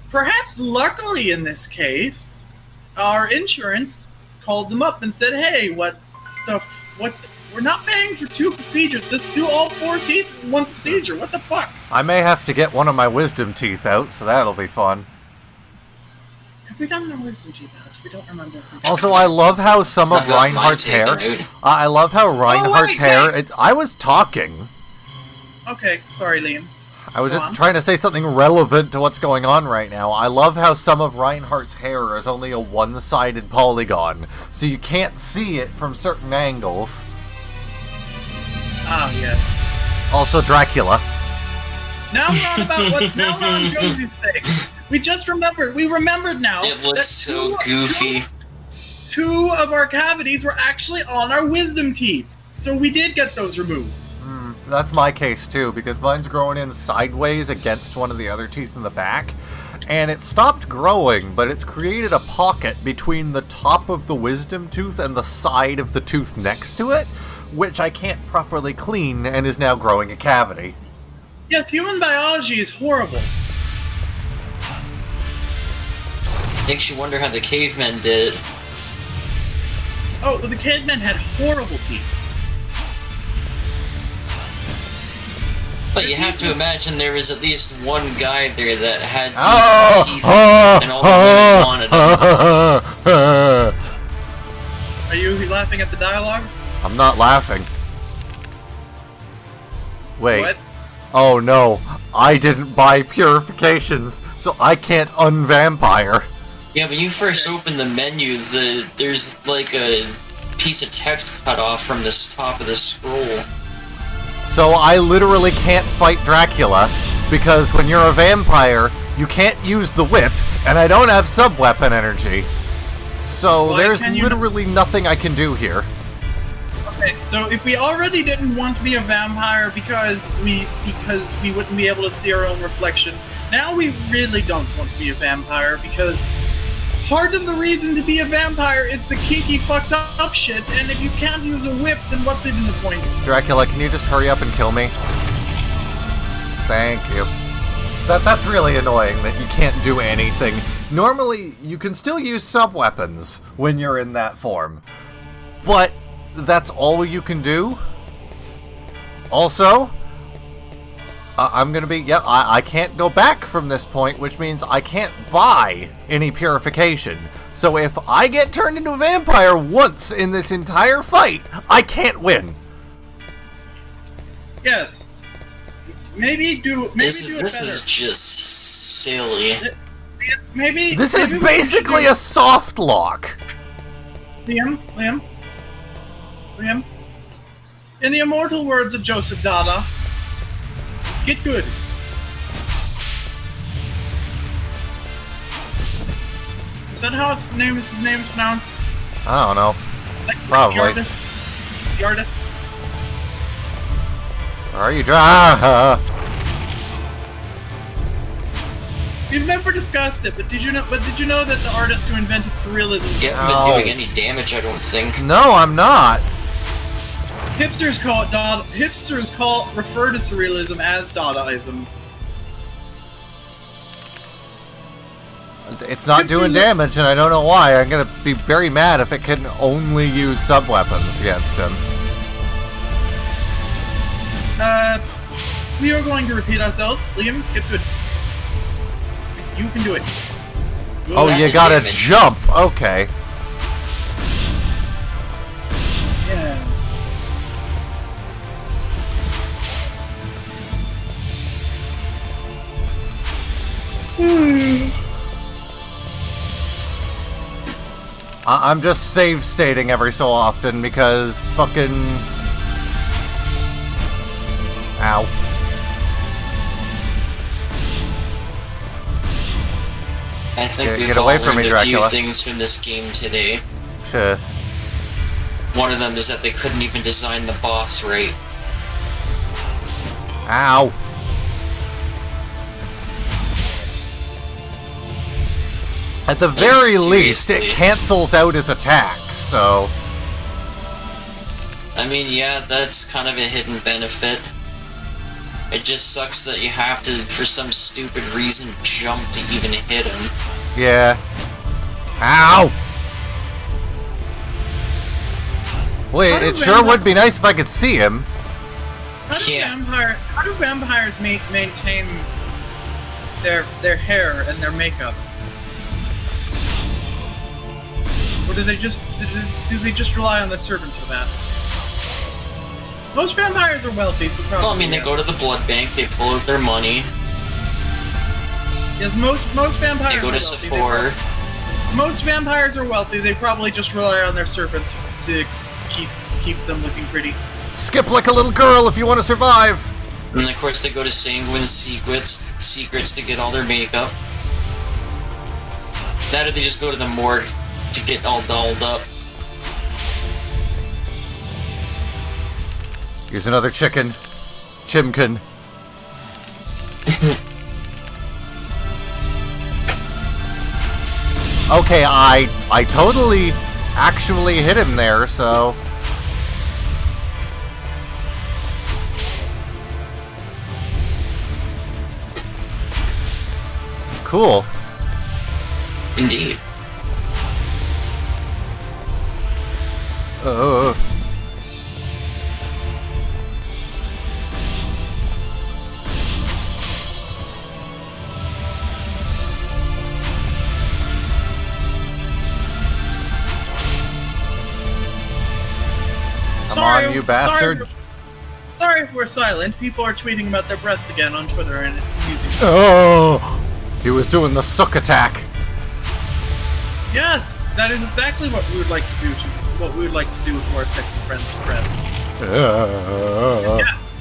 perhaps luckily in this case, our insurance called them up and said, "Hey, what? We're not paying for 2 procedures. Just do all 4 teeth in 1 procedure. What the fuck?" I may have to get one of my wisdom teeth out, so that'll be fun. Have we done the wisdom teeth out? We don't remember. Also, I love how some of Reinhardt's hair... I love how Reinhardt's hair... I was talking. Okay, sorry, Liam. I was just trying to say something relevant to what's going on right now. I love how some of Reinhardt's hair is only a one-sided polygon, so you can't see it from certain angles. Ah, yes. Also, Dracula. Now we're on Josie's thing. We just remembered. We remembered now. It looks so goofy. 2 of our cavities were actually on our wisdom teeth, so we did get those removed. That's my case too, because mine's growing in sideways against one of the other teeth in the back, and it stopped growing, but it's created a pocket between the top of the wisdom tooth and the side of the tooth next to it, which I can't properly clean and is now growing a cavity. Yes, human biology is horrible. Makes you wonder how the cavemen did it. Oh, the cavemen had horrible teeth. But you have to imagine there was at least one guy there that had decent teeth, and all the women wanted him. Are you laughing at the dialogue? I'm not laughing. Wait. What? Oh no, I didn't buy purifications, so I can't unvampire. Yeah, when you first open the menu, there's like a piece of text cut off from the top of the scroll. So I literally can't fight Dracula, because when you're a vampire, you can't use the whip, and I don't have sub-weapon energy. So there's literally nothing I can do here. Okay, so if we already didn't want to be a vampire because we wouldn't be able to see our own reflection, now we really don't want to be a vampire because part of the reason to be a vampire is the kinky fucked up shit, and if you can't use a whip, then what's even the point? Dracula, can you just hurry up and kill me? Thank you. That's really annoying that you can't do anything. Normally, you can still use sub-weapons when you're in that form, but that's all you can do? Also, I'm gonna be, I can't go back from this point, which means I can't buy any purification. So if I get turned into a vampire once in this entire fight, I can't win. Yes. Maybe do it This better. is just silly. This is basically a soft lock. Liam. In the immortal words of Joseph Dada, get good. Is that how his name is pronounced? I don't know. Like Probably. The artist. The artist. Are you dry? We've never discussed it, but did you know? But did you know that the artist who invented surrealism? You haven't been doing any damage, I don't think. No, I'm not. Hipsters call it refer to surrealism as Dadaism. It's not doing damage, and I don't know why. I'm gonna be very mad if it can only use sub-weapons against him. We are going to repeat ourselves. Liam, get good. You can do it. Oh, you gotta jump. Okay. Yes. I'm just save stating every so often because fucking... Ow. I think we've Get all away from learned me, a Dracula. few things from this game today. Shit. One of them is that they couldn't even design the boss right. Ow. At the very least, it seriously. cancels out his attacks, so... I mean, yeah, that's kind of a hidden benefit. It just sucks that you have to, for some stupid reason, jump to even hit him. Yeah. Ow! Wait, it sure would be nice if I could see him. How do, Yeah. how do vampires maintain their hair and their makeup? Or do they just rely on the servants for that? Most vampires are wealthy, so probably. Well, I mean, they yes. go to the blood bank, they pull out their money, Yes, most vampires. they go are to wealthy. Sephora. Most vampires are wealthy. They probably just rely on their servants to keep them looking pretty. Skip like a little girl if you want to survive. And then, of course, they go to Sanguine's Secrets to get all their makeup. That or they just go to the morgue to get all dolled up. Here's another chicken. Chimkin. Okay, I totally actually hit him there, so... Cool. Indeed. Come on, you bastard. Sorry if we're silent. People are tweeting about their breasts again on Twitter, and it's amusing. Oh! He was doing the suck attack. Yes, that is exactly what we would like to do. What we would like to do with our sexy friends' breasts. Yes.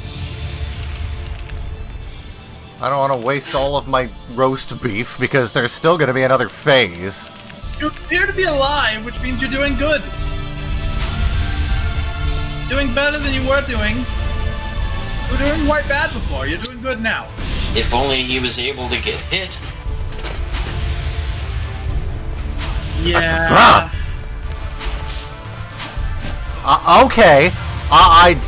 I don't want to waste all of my roast beef because there's still going to be another phase. You appear to be alive, which means you're doing good. Doing better than you were doing. You were doing quite bad before. You're doing good now. If only he was able to get hit. Yeah. Okay. Can't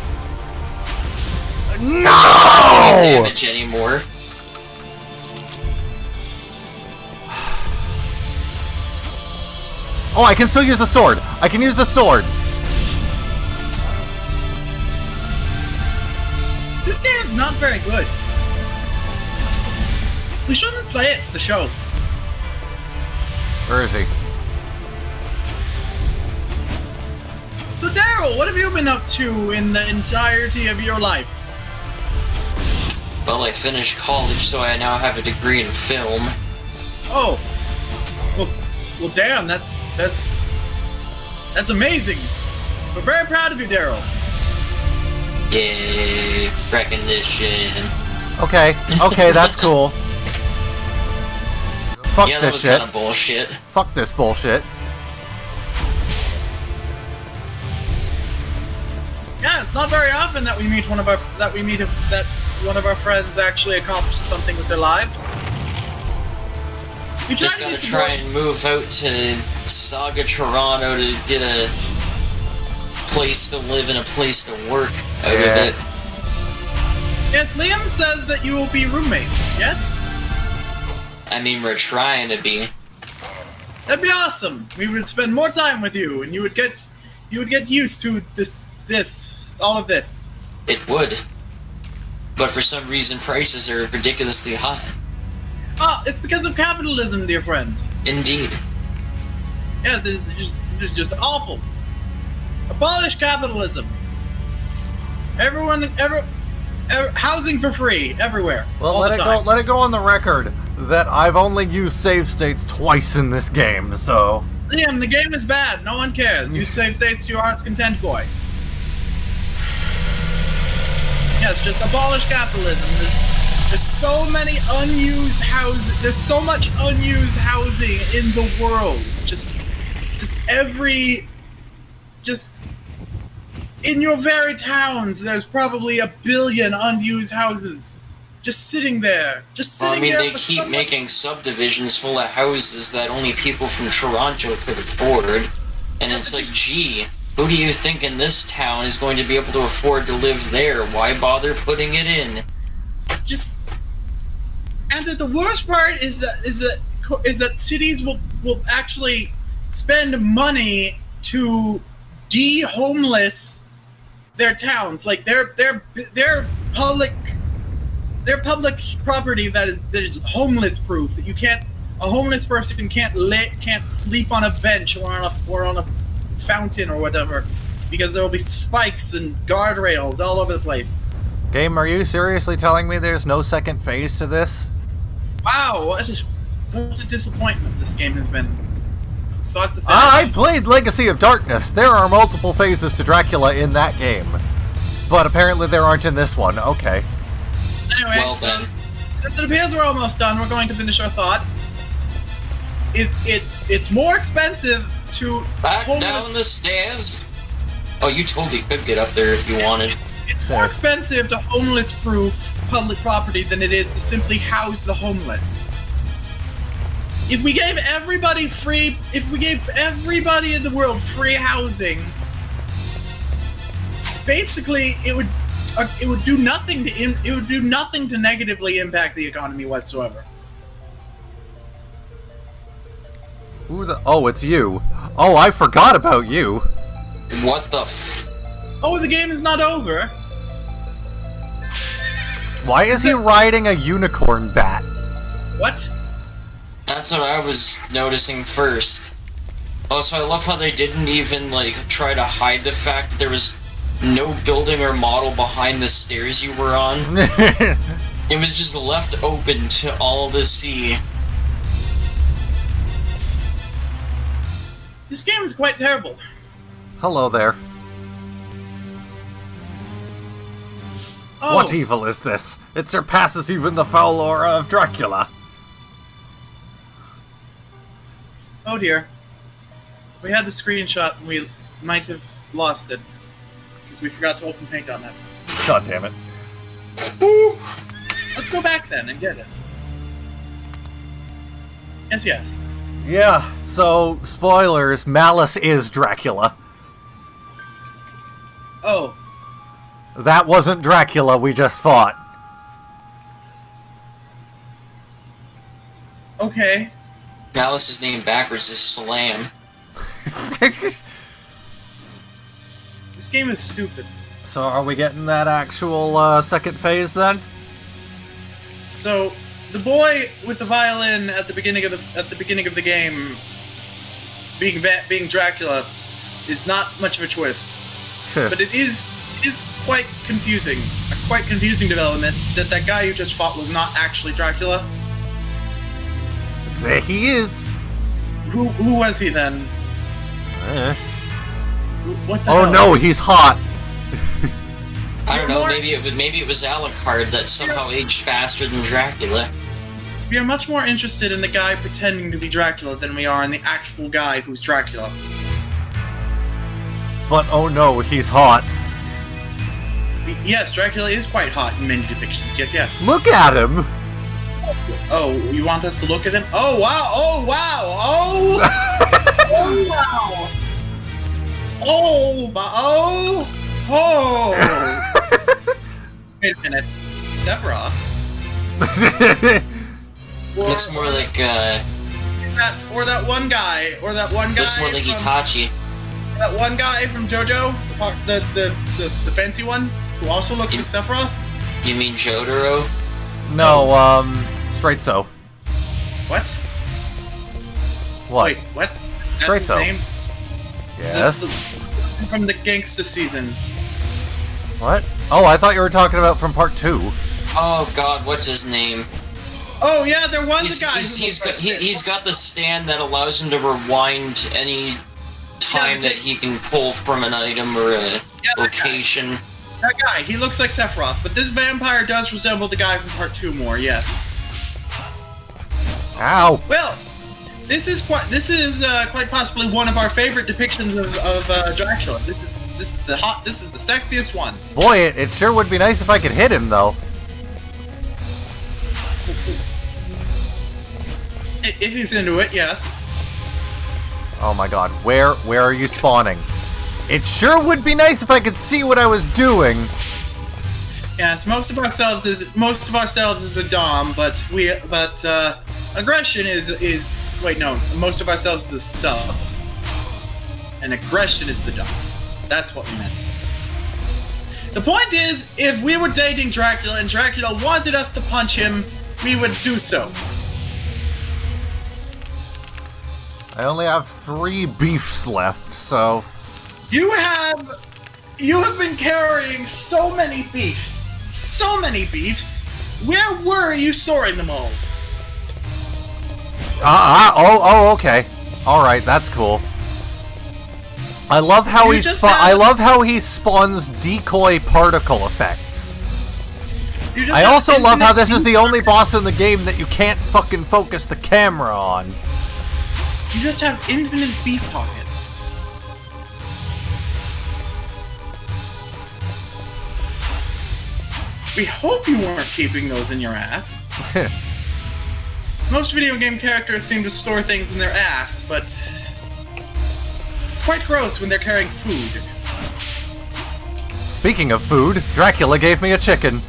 No! damage anymore. Oh, I can still use the sword. I can use the sword. This game is not very good. We shouldn't play it for the show. Where is he? So, Daryl, what have you been up to in the entirety of your life? Well, I finished college, so I now have a degree in film. Oh, well, damn, that's amazing. We're very proud of you, Daryl. Yay, recognition. Okay, that's cool. Fuck Yeah, that this was shit. kind of bullshit. Fuck this bullshit. Yeah, it's not very often that we meet one of our friends actually accomplishes something with their lives. We Just gotta try and move out to Saga Toronto to get a place to live and a place to work out of it. Yes, Liam says that you will be roommates, yes? I mean, we're trying to be. That'd be awesome. We would spend more time with you, and you would get used to all of this. It would. But for some reason, prices are ridiculously high. Oh, it's because of capitalism, dear friend. Indeed. Yes, it is just awful. Abolish capitalism. Housing for free everywhere. Well, all the time. Let it go on the record that I've only used save states twice in this game, so. Liam, the game is bad. No one cares. You save states to your heart's content, boy. Yes, just abolish capitalism. There's so many unused houses. There's so much unused housing in the world. Just in your very towns, there's probably 1 billion unused houses just sitting there. They keep making subdivisions full of houses that only people from Toronto could afford. And it's like, gee, who do you think in this town is going to be able to afford to live there? Why bother putting it in? And the worst part is that cities will actually spend money to de-homeless their towns, like their public property that is homeless proof, that a homeless person can't sleep on a bench or on a fountain or whatever, because there will be spikes and guardrails all over the place. Game, are you seriously telling me there's no second phase to this? Wow, what a disappointment this game has been. Start to finish. I played Legacy of Darkness. There are multiple phases to Dracula in that game. But apparently there aren't in this one. Okay. Anyway, since it appears we're almost done, we're going to finish our thought. It's more expensive to... Back down the stairs? Oh, you totally could get up there if you wanted. It's more expensive to homeless-proof public property than it is to simply house the homeless. If we gave everybody in the world free housing, basically it would do nothing to negatively impact the economy whatsoever. Oh, it's you. Oh, I forgot about you. What the Oh, the game is not over. Why is he riding a unicorn bat? What? That's what I was noticing first. Also, I love how they didn't even, try to hide the fact that there was no building or model behind the stairs you were on. It was just left open to all to see. This game is quite terrible. Hello there. Oh. What evil is this? It surpasses even the foul aura of Dracula. Oh dear. We had the screenshot and we might have lost it. Because we forgot to open Tank on that. God damn it. Let's go back then and get it. Yes. Yeah, so, spoilers, Malice is Dracula. Oh. That wasn't Dracula we just fought. Okay. Malice's name backwards is Slam. This game is stupid. So are we getting that actual second phase then? So the boy with the violin at the beginning of the game being Dracula is not much of a twist. But it is quite confusing. A quite confusing development that guy you just fought was not actually Dracula. There he is. Who was he then? What the Oh hell? no, he's hot. I don't know, maybe it was Alucard that somehow aged faster than Dracula. We are much more interested in the guy pretending to be Dracula than we are in the actual guy who's Dracula. But oh no, he's hot. Yes, Dracula is quite hot in many depictions. Yes, yes. Look at him! Oh, you want us to look at him? Oh, wow! Oh, wow! Oh! Oh, wow! Oh, oh! Wait a minute. Sephiroth? Looks more like, Or that one guy. looks more like Itachi. That one guy from JoJo, the fancy one, who also looks like Sephiroth. You mean Jotaro? No, straight so. What? What? Wait, what? That's Straight his so. name? Yes. From the gangsta season. What? Oh, I thought you were talking about from part 2. Oh god, what's his name? Oh yeah, there was a guy. He's got the stand that allows him to rewind any time that he can pull from an item or a location. That guy, he looks like Sephiroth, but this vampire does resemble the guy from part 2 more. Yes. Ow! Well, this is quite possibly one of our favorite depictions of Dracula. This is the sexiest one. Boy, it sure would be nice if I could hit him, though. If he's into it, yes. Oh my god, where are you spawning? It sure would be nice if I could see what I was doing. Yes, most of ourselves is a dom, but aggression is wait, no, most of ourselves is a sub, and aggression is the dom. That's what we meant to say. The point is, if we were dating Dracula and Dracula wanted us to punch him, we would do so. I only have 3 beefs left, so... You have been carrying so many beefs. So many beefs. Where were you storing them all? Okay. Alright, that's cool. I love how he spawns decoy particle effects. I also love how this is the only boss in the game that you can't fucking focus the camera on. You just have infinite beef pockets. We hope you weren't keeping those in your ass. Most video game characters seem to store things in their ass, but it's quite gross when they're carrying food. Speaking of food, Dracula gave me a chicken.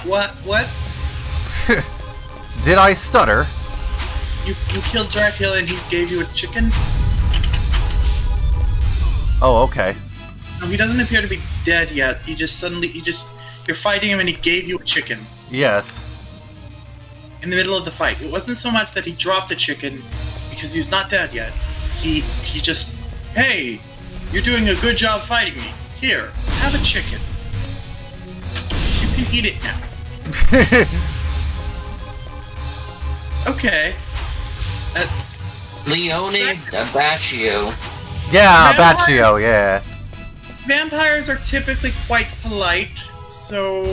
What? Did I stutter? You killed Dracula and he gave you a chicken? Oh, okay. No, he doesn't appear to be dead yet. You're fighting him and he gave you a chicken. Yes. In the middle of the fight. It wasn't so much that he dropped a chicken, because he's not dead yet. He just, hey, you're doing a good job fighting me. Here, have a chicken. You can eat it now. Okay. That's... Leone Abacchio. Yeah, Baccio, yeah. Vampires are typically quite polite, so...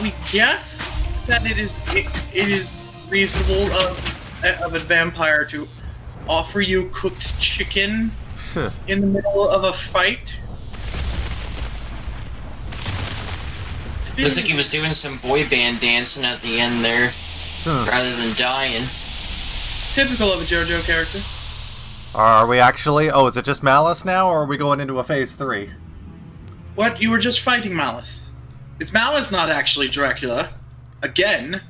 we guess that it is reasonable of a vampire to offer you cooked chicken in the middle of a fight. Looks like he was doing some boy band dancing at the end there, rather than dying. Typical of a JoJo character. Are we actually... Oh, is it just Malice now, or are we going into a phase 3? What? You were just fighting Malice. Is Malice not actually Dracula? Again?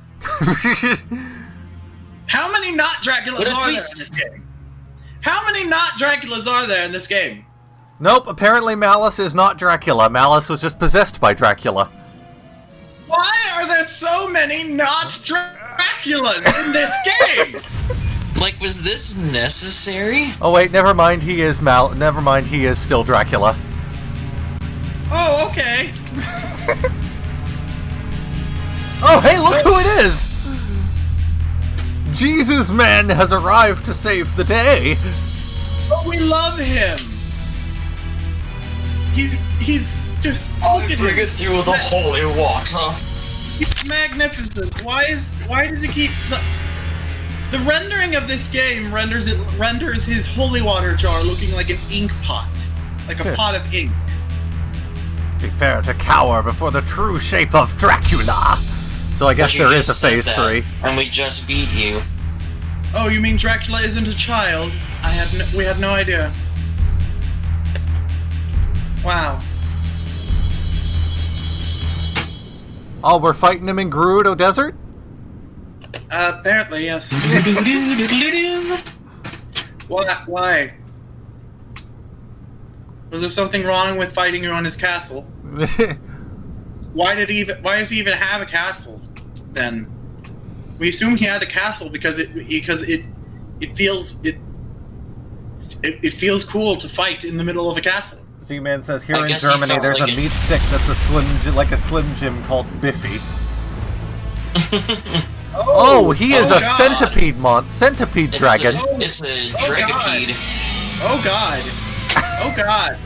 How many not Draculas are there in this game? How many not Draculas are there in this game? Nope, apparently Malice is not Dracula. Malice was just possessed by Dracula. Why are there so many not Draculas in this game? Like, was this necessary? Oh wait, never mind. He is Never mind. He is still Dracula. Oh, okay. Oh, hey, look who it is! Jesus Man has arrived to save the day. Oh, we love him. He's just look at him. Bring us through the holy water. He's magnificent. Why does he keep? The rendering of this game renders his holy water jar looking like an ink pot, like a pot of ink. Prepare to cower before the true shape of Dracula. So I guess there is a phase 3. And we just beat you. Oh, you mean Dracula isn't a child? We had no idea. Wow. Oh, we're fighting him in Gerudo Desert? Apparently, yes. Why? Was there something wrong with fighting you on his castle? Why does he even have a castle then? We assume he had a castle because it feels cool to fight in the middle of a castle. Z-Man says here in Germany there's like a meat stick that's a Slim Jim called Biffy. He is a centipede dragon. It's a dragapede. Oh god. Oh god.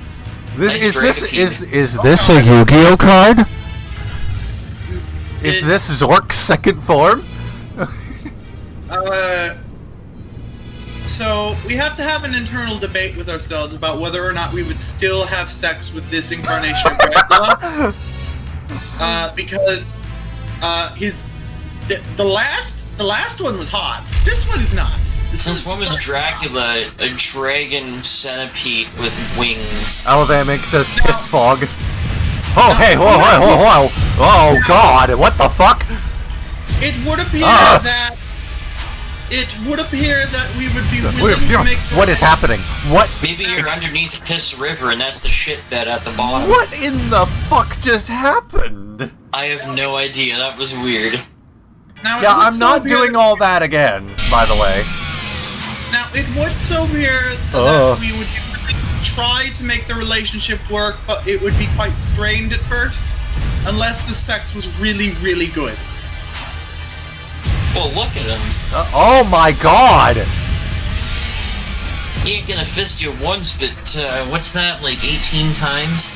Is this a Yu-Gi-Oh card? Is this Zork's second form? So we have to have an internal debate with ourselves about whether or not we would still have sex with this incarnation of Dracula. Because the last one was hot. This one is not. This one was Dracula, a dragon centipede with wings. Alvamic says piss fog. Oh, hey, whoa. Oh, God, what the fuck? It would appear that we would be willing to make... What is happening? What? Maybe you're underneath Piss River and that's the shit bed at the bottom. What in the fuck just happened? I have no idea, that was weird. Now, yeah, I'm not doing all that again, by the way. Now, it would so appear that we would try to make the relationship work, but it would be quite strained at first, unless the sex was really, really good. Well, look at him. Oh my god! He ain't gonna fist you once, but what's that, like 18 times?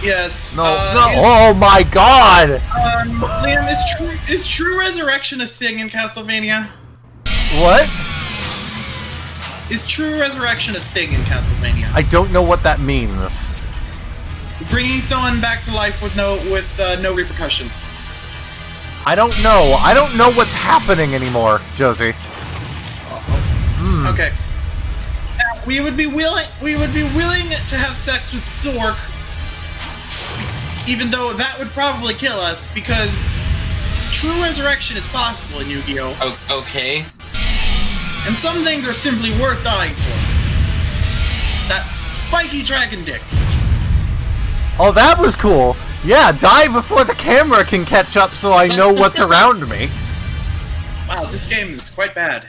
Yes. No. Oh my god! Liam, is true resurrection a thing in Castlevania? What? Is true resurrection a thing in Castlevania? I don't know what that means. Bringing someone back to life with no repercussions. I don't know. I don't know what's happening anymore, Josie. Okay. Now, we would be willing to have sex with Zork, even though that would probably kill us, because true resurrection is possible in Yu-Gi-Oh! Okay. And some things are simply worth dying for. That spiky dragon dick. Oh, that was cool. Yeah, die before the camera can catch up so I know what's around me. Wow, this game is quite bad.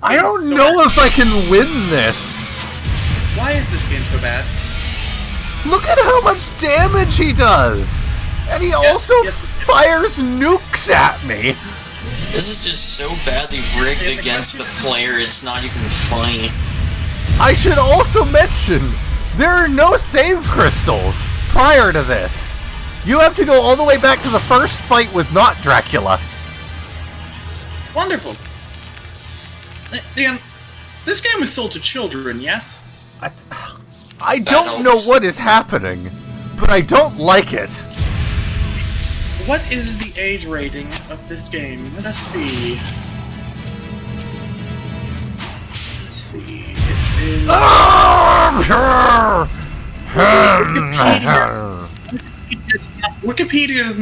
I don't know if I can win this. Why is this game so bad? Look at how much damage he does! And he also fires nukes at me! This is just so badly rigged against the player, it's not even funny. I should also mention, there are no save crystals prior to this. You have to go all the way back to the first fight with not Dracula. Wonderful. This game was sold to children, yes? I don't know what is happening, but I don't like it. What is the age rating of this game? Let us see. Let's see. It is... Wikipedia does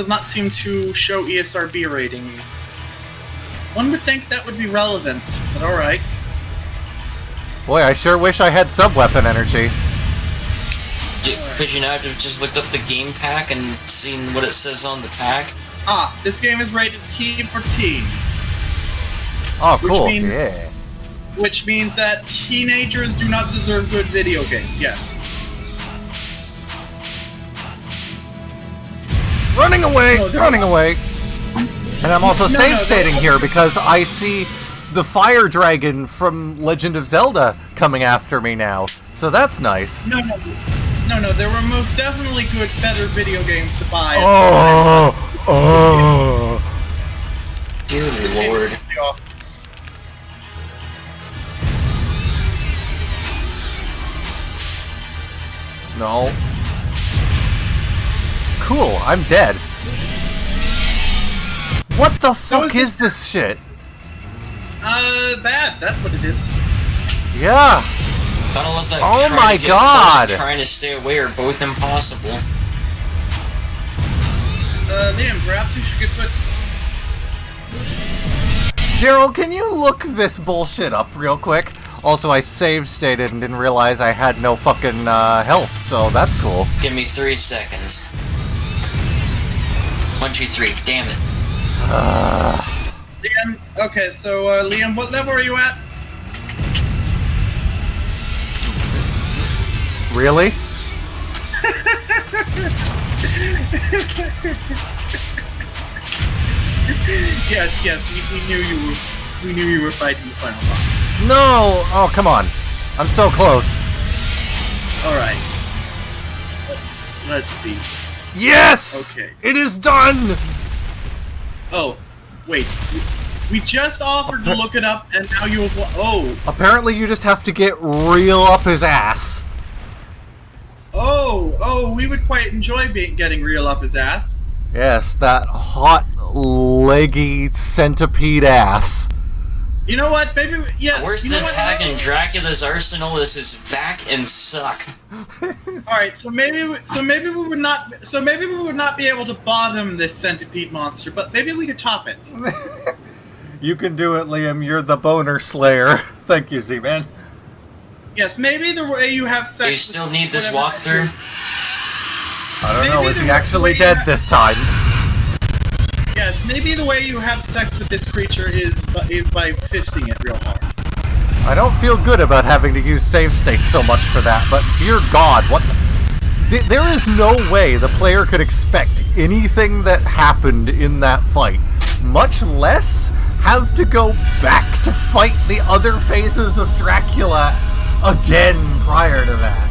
not seem to show ESRB ratings. One would think that would be relevant, but alright. Boy, I sure wish I had sub-weapon energy. Could you not have just looked up the game pack and seen what it says on the pack? This game is rated T for teen. Oh, cool. Which means that teenagers do not deserve good video games, yes. Running away! Running away! And I'm also save-stating here because I see the fire dragon from Legend of Zelda coming after me now. So that's nice. No, there were most definitely better video games to buy. Oh! Oh. Dear This game is Lord. simply awful. No. Cool, I'm dead. What the fuck is this shit? Bad. That's what it is. Yeah. Gotta love that. Oh trying my to get God. close and trying to stay away are both impossible. Liam, perhaps you should get put. Daryl, can you look this bullshit up real quick? Also, I save stated and didn't realize I had no fucking health, so that's cool. Give me 3 seconds. 1, 2, 3. Damn it. Liam, okay, so Liam, what level are you at? Really? Yes, we knew you were fighting the final boss. No! Oh, come on. I'm so close. All right. Let's see. Yes! Okay. It is done! Oh, wait. We just offered to look it up, and now you have. Oh. Apparently, you just have to get real up his ass. Oh, we would quite enjoy getting real up his ass. Yes, that hot, leggy centipede ass. You know what? Maybe yes. Where's you the know what? tag in Dracula's arsenal? This is back and suck. All right, so maybe we would not be able to bottom this centipede monster, but maybe we could top it. You can do it, Liam. You're the boner slayer. Thank you, Z-Man. Yes, maybe the way you have sex. Do you still need this whatever walkthrough? I don't Maybe know. Is the he way actually you dead have- this time? Yes, maybe the way you have sex with this creature is by fisting it real hard. I don't feel good about having to use save state so much for that, but dear God, what the... There is no way the player could expect anything that happened in that fight, much less have to go back to fight the other phases of Dracula again prior to that.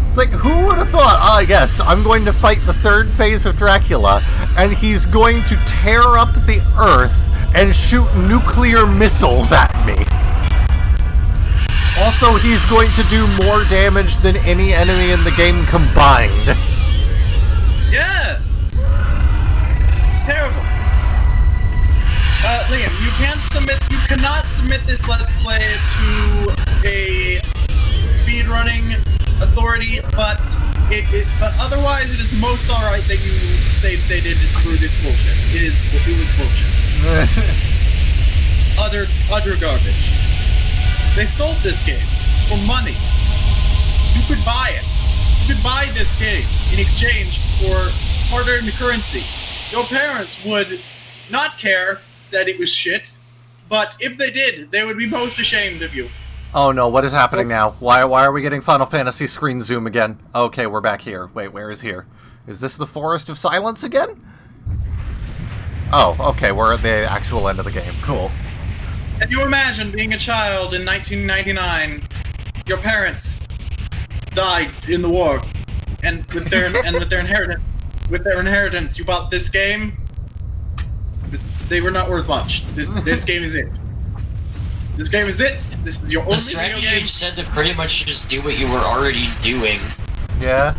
It's like, who would have thought, yes, I'm going to fight the third phase of Dracula, and he's going to tear up the Earth and shoot nuclear missiles at me. Also, he's going to do more damage than any enemy in the game combined. Yes! It's terrible. Liam, you cannot submit this Let's Play to a speedrunning authority, but otherwise it is most alright that you save stated through this bullshit. It was bullshit. Utter garbage. They sold this game for money. You could buy it. You could buy this game in exchange for hard-earned currency. Your parents would not care that it was shit, but if they did, they would be most ashamed of you. Oh no, what is happening now? Why are we getting Final Fantasy screen zoom again? Okay, we're back here. Wait, where is here? Is this the Forest of Silence again? Oh, okay, we're at the actual end of the game. Cool. Can you imagine being a child in 1999? Your parents died in the war, and with their inheritance, you bought this game. They were not worth much. This game is it. This game is it. This is your only The video strategy game. said to pretty much just do what you were already doing. Yeah.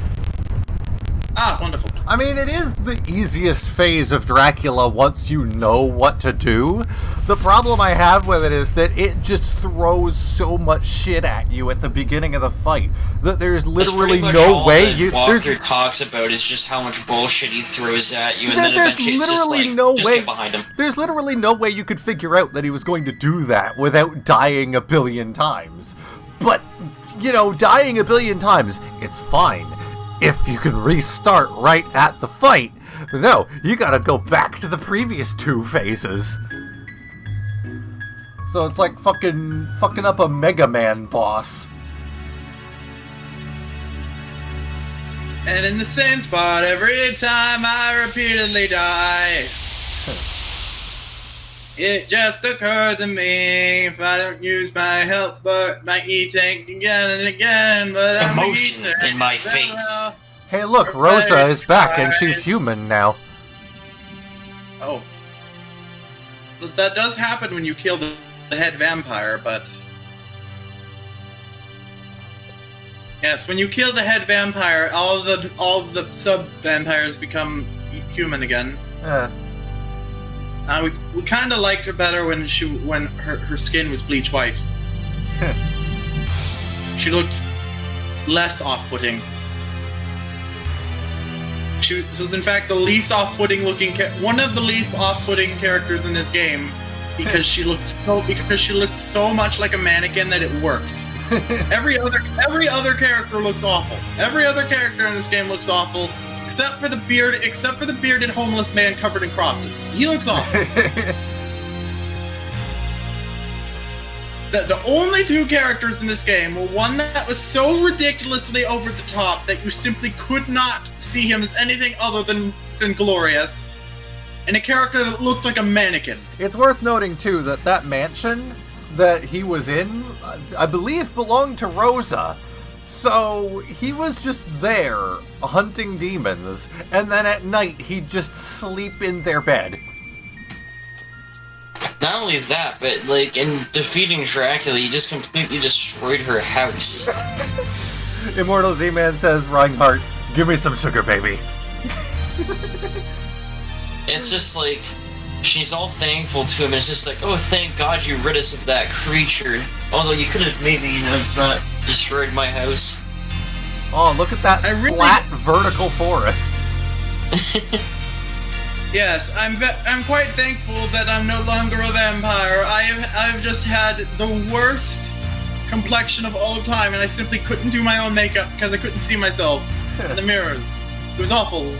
Ah, wonderful. I mean, it is the easiest phase of Dracula once you know what to do. The problem I have with it is that it just throws so much shit at you at the beginning of the fight that there's literally no way you... Walkthrough talks about is just how much bullshit he throws at you, and then There's eventually it's just literally like, no just way. get behind him. There's literally no way you could figure out that he was going to do that without dying a billion times. But, you know, dying a billion times, it's fine. If you can restart right at the fight. No, you gotta go back to the previous two phases. So it's like fucking up a Mega Man boss. And in the same spot every time I repeatedly die. It just occurred to me if I don't use my health but my E-tank again and again, but I'm Emotion E-tank in my now. face. Hey, look, Rosa is back and she's human now. Oh. That does happen when you kill the head vampire, but... Yes, when you kill the head vampire, all the sub-vampires become human again. We kind of liked her better when her skin was bleach white. She looked less off-putting. She was in fact the least off-putting looking one of the least off-putting characters in this game because she looked so much like a mannequin that it worked. Every other character looks awful. Every other character in this game looks awful except for the bearded homeless man covered in crosses. He looks awesome. The only two characters in this game were one that was so ridiculously over the top that you simply could not see him as anything other than glorious, and a character that looked like a mannequin. It's worth noting, too, that mansion that he was in, I believe, belonged to Rosa. So he was just there, hunting demons, and then at night he'd just sleep in their bed. Not only that, but like in defeating Dracula, you just completely destroyed her house. Immortal Z-Man says, Reinhardt, give me some sugar, baby. It's just like, she's all thankful to him, and it's just like, oh, thank God you rid us of that creature. Although you could have maybe, not destroyed my house. Oh, look at that flat, vertical forest. Yes, I'm quite thankful that I'm no longer a vampire. I've just had the worst complexion of all time, and I simply couldn't do my own makeup because I couldn't see myself in the mirrors. It was awful.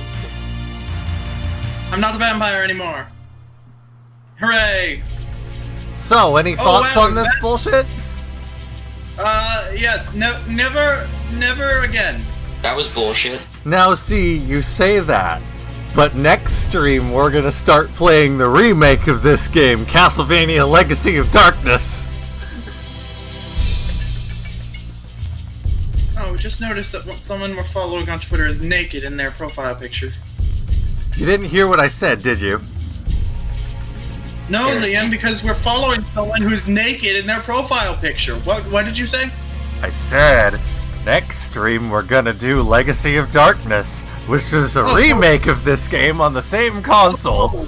I'm not a vampire anymore. Hooray! So, any thoughts on this bullshit? Yes, never again. That was bullshit. Now see, you say that, but next stream we're gonna start playing the remake of this game, Castlevania Legacy of Darkness. Oh, just noticed that someone we're following on Twitter is naked in their profile picture. You didn't hear what I said, did you? No, Liam, because we're following someone who's naked in their profile picture. What did you say? I said, next stream we're gonna do Legacy of Darkness, which is a remake of this game on the same console.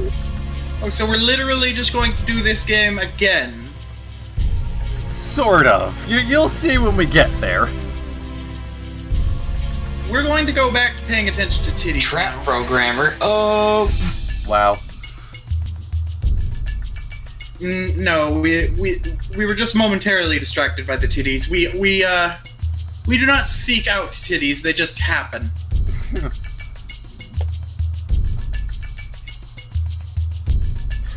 Oh, so we're literally just going to do this game again? Sort of. You'll see when we get there. We're going to go back to paying attention to titties. Trap programmer. Oh. Wow. No, we were just momentarily distracted by the titties. We do not seek out titties; they just happen.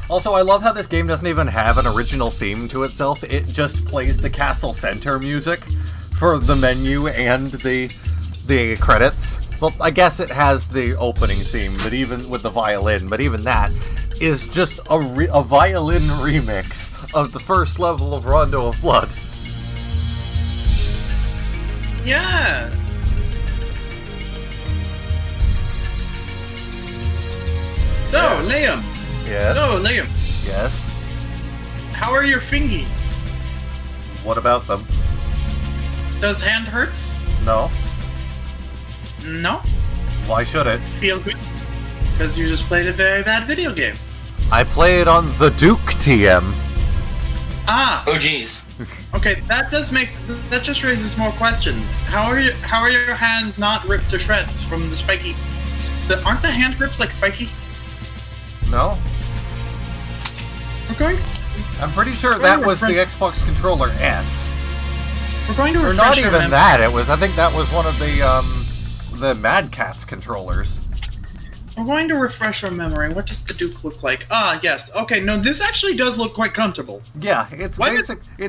Also, I love how this game doesn't even have an original theme to itself. It just plays the Castle Center music for the menu and the credits. Well, I guess it has the opening theme, but even with the violin, but even that is just a violin remix of the first level of Rondo of Blood. Yes. So, Liam. Yes. So, Liam. Yes. How are your fingies? What about them? Does hand hurts? No. No? Why should it? Feel good? Because you just played a very bad video game. I play it on the Duke TM. Ah. Oh, jeez. Okay, that just raises more questions. How are your hands not ripped to shreds from the spiky? Aren't the hand grips like spiky? No. I'm pretty sure that was the Xbox controller S. We're going to refresh or not our even memory. that. I think that was one of the Mad Catz controllers. We're going to refresh our memory. What does the Duke look like? Ah, yes. Okay, no, this actually does look quite comfortable. Yeah, it's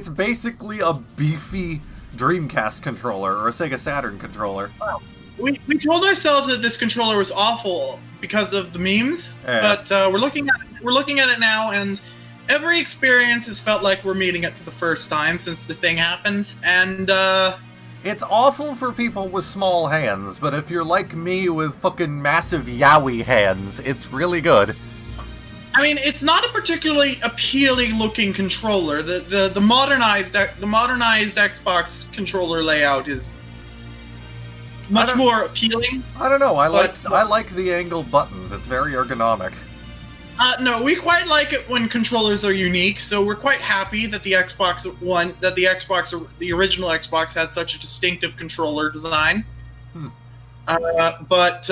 basically a beefy Dreamcast controller or a Sega Saturn controller. Wow. We told ourselves that this controller was awful because of the memes, but we're looking at it now, and every experience has felt like we're meeting it for the first time since the thing happened, and It's awful for people with small hands, but if you're like me with fucking massive yaoi hands, it's really good. I mean, it's not a particularly appealing looking controller. The modernized Xbox controller layout is much more appealing. I don't know. I like the angled buttons. It's very ergonomic. No, we quite like it when controllers are unique. So we're quite happy that the original Xbox had such a distinctive controller design. But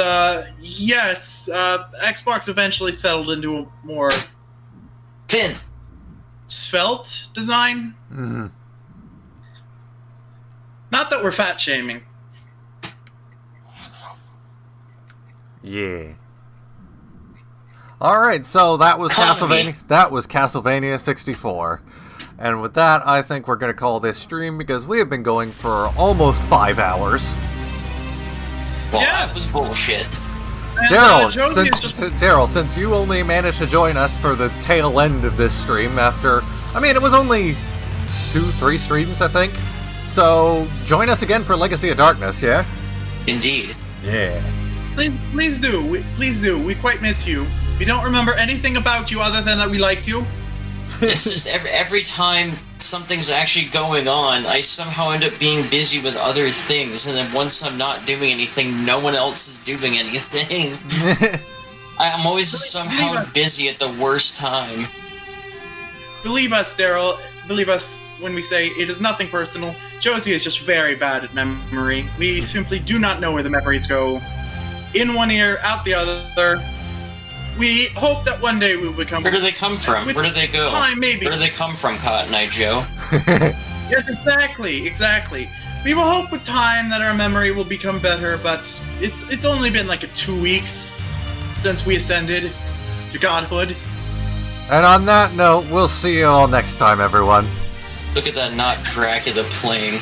yes, Xbox eventually settled into a more thin, svelte design. Mm-hmm. Not that we're fat shaming. Yeah. Alright, so that was Castlevania. That was Castlevania 64. And with that, I think we're going to call this stream because we have been going for almost 5 hours. Well, that was bullshit. Daryl, since you only managed to join us for the tail end of this stream after... I mean, it was only 2-3 streams, I think. So, join us again for Legacy of Darkness, yeah? Indeed. Yeah. Please do. Please do. We quite miss you. We don't remember anything about you other than that we liked you. It's just every time something's actually going on, I somehow end up being busy with other things, and then once I'm not doing anything, no one else is doing anything. I'm always somehow busy at the worst time. Believe us, Daryl. Believe us when we say it is nothing personal. Josie is just very bad at memory. We simply do not know where the memories go. In one ear, out the other. We hope that one day we will become... Where do they come from? Where do they go? Time, maybe. Where do they come from, Cotton Eye Joe? Yes, exactly. We will hope with time that our memory will become better, but it's only been like 2 weeks since we ascended to godhood. And on that note, we'll see you all next time, everyone. Look at that, not Dracula playing.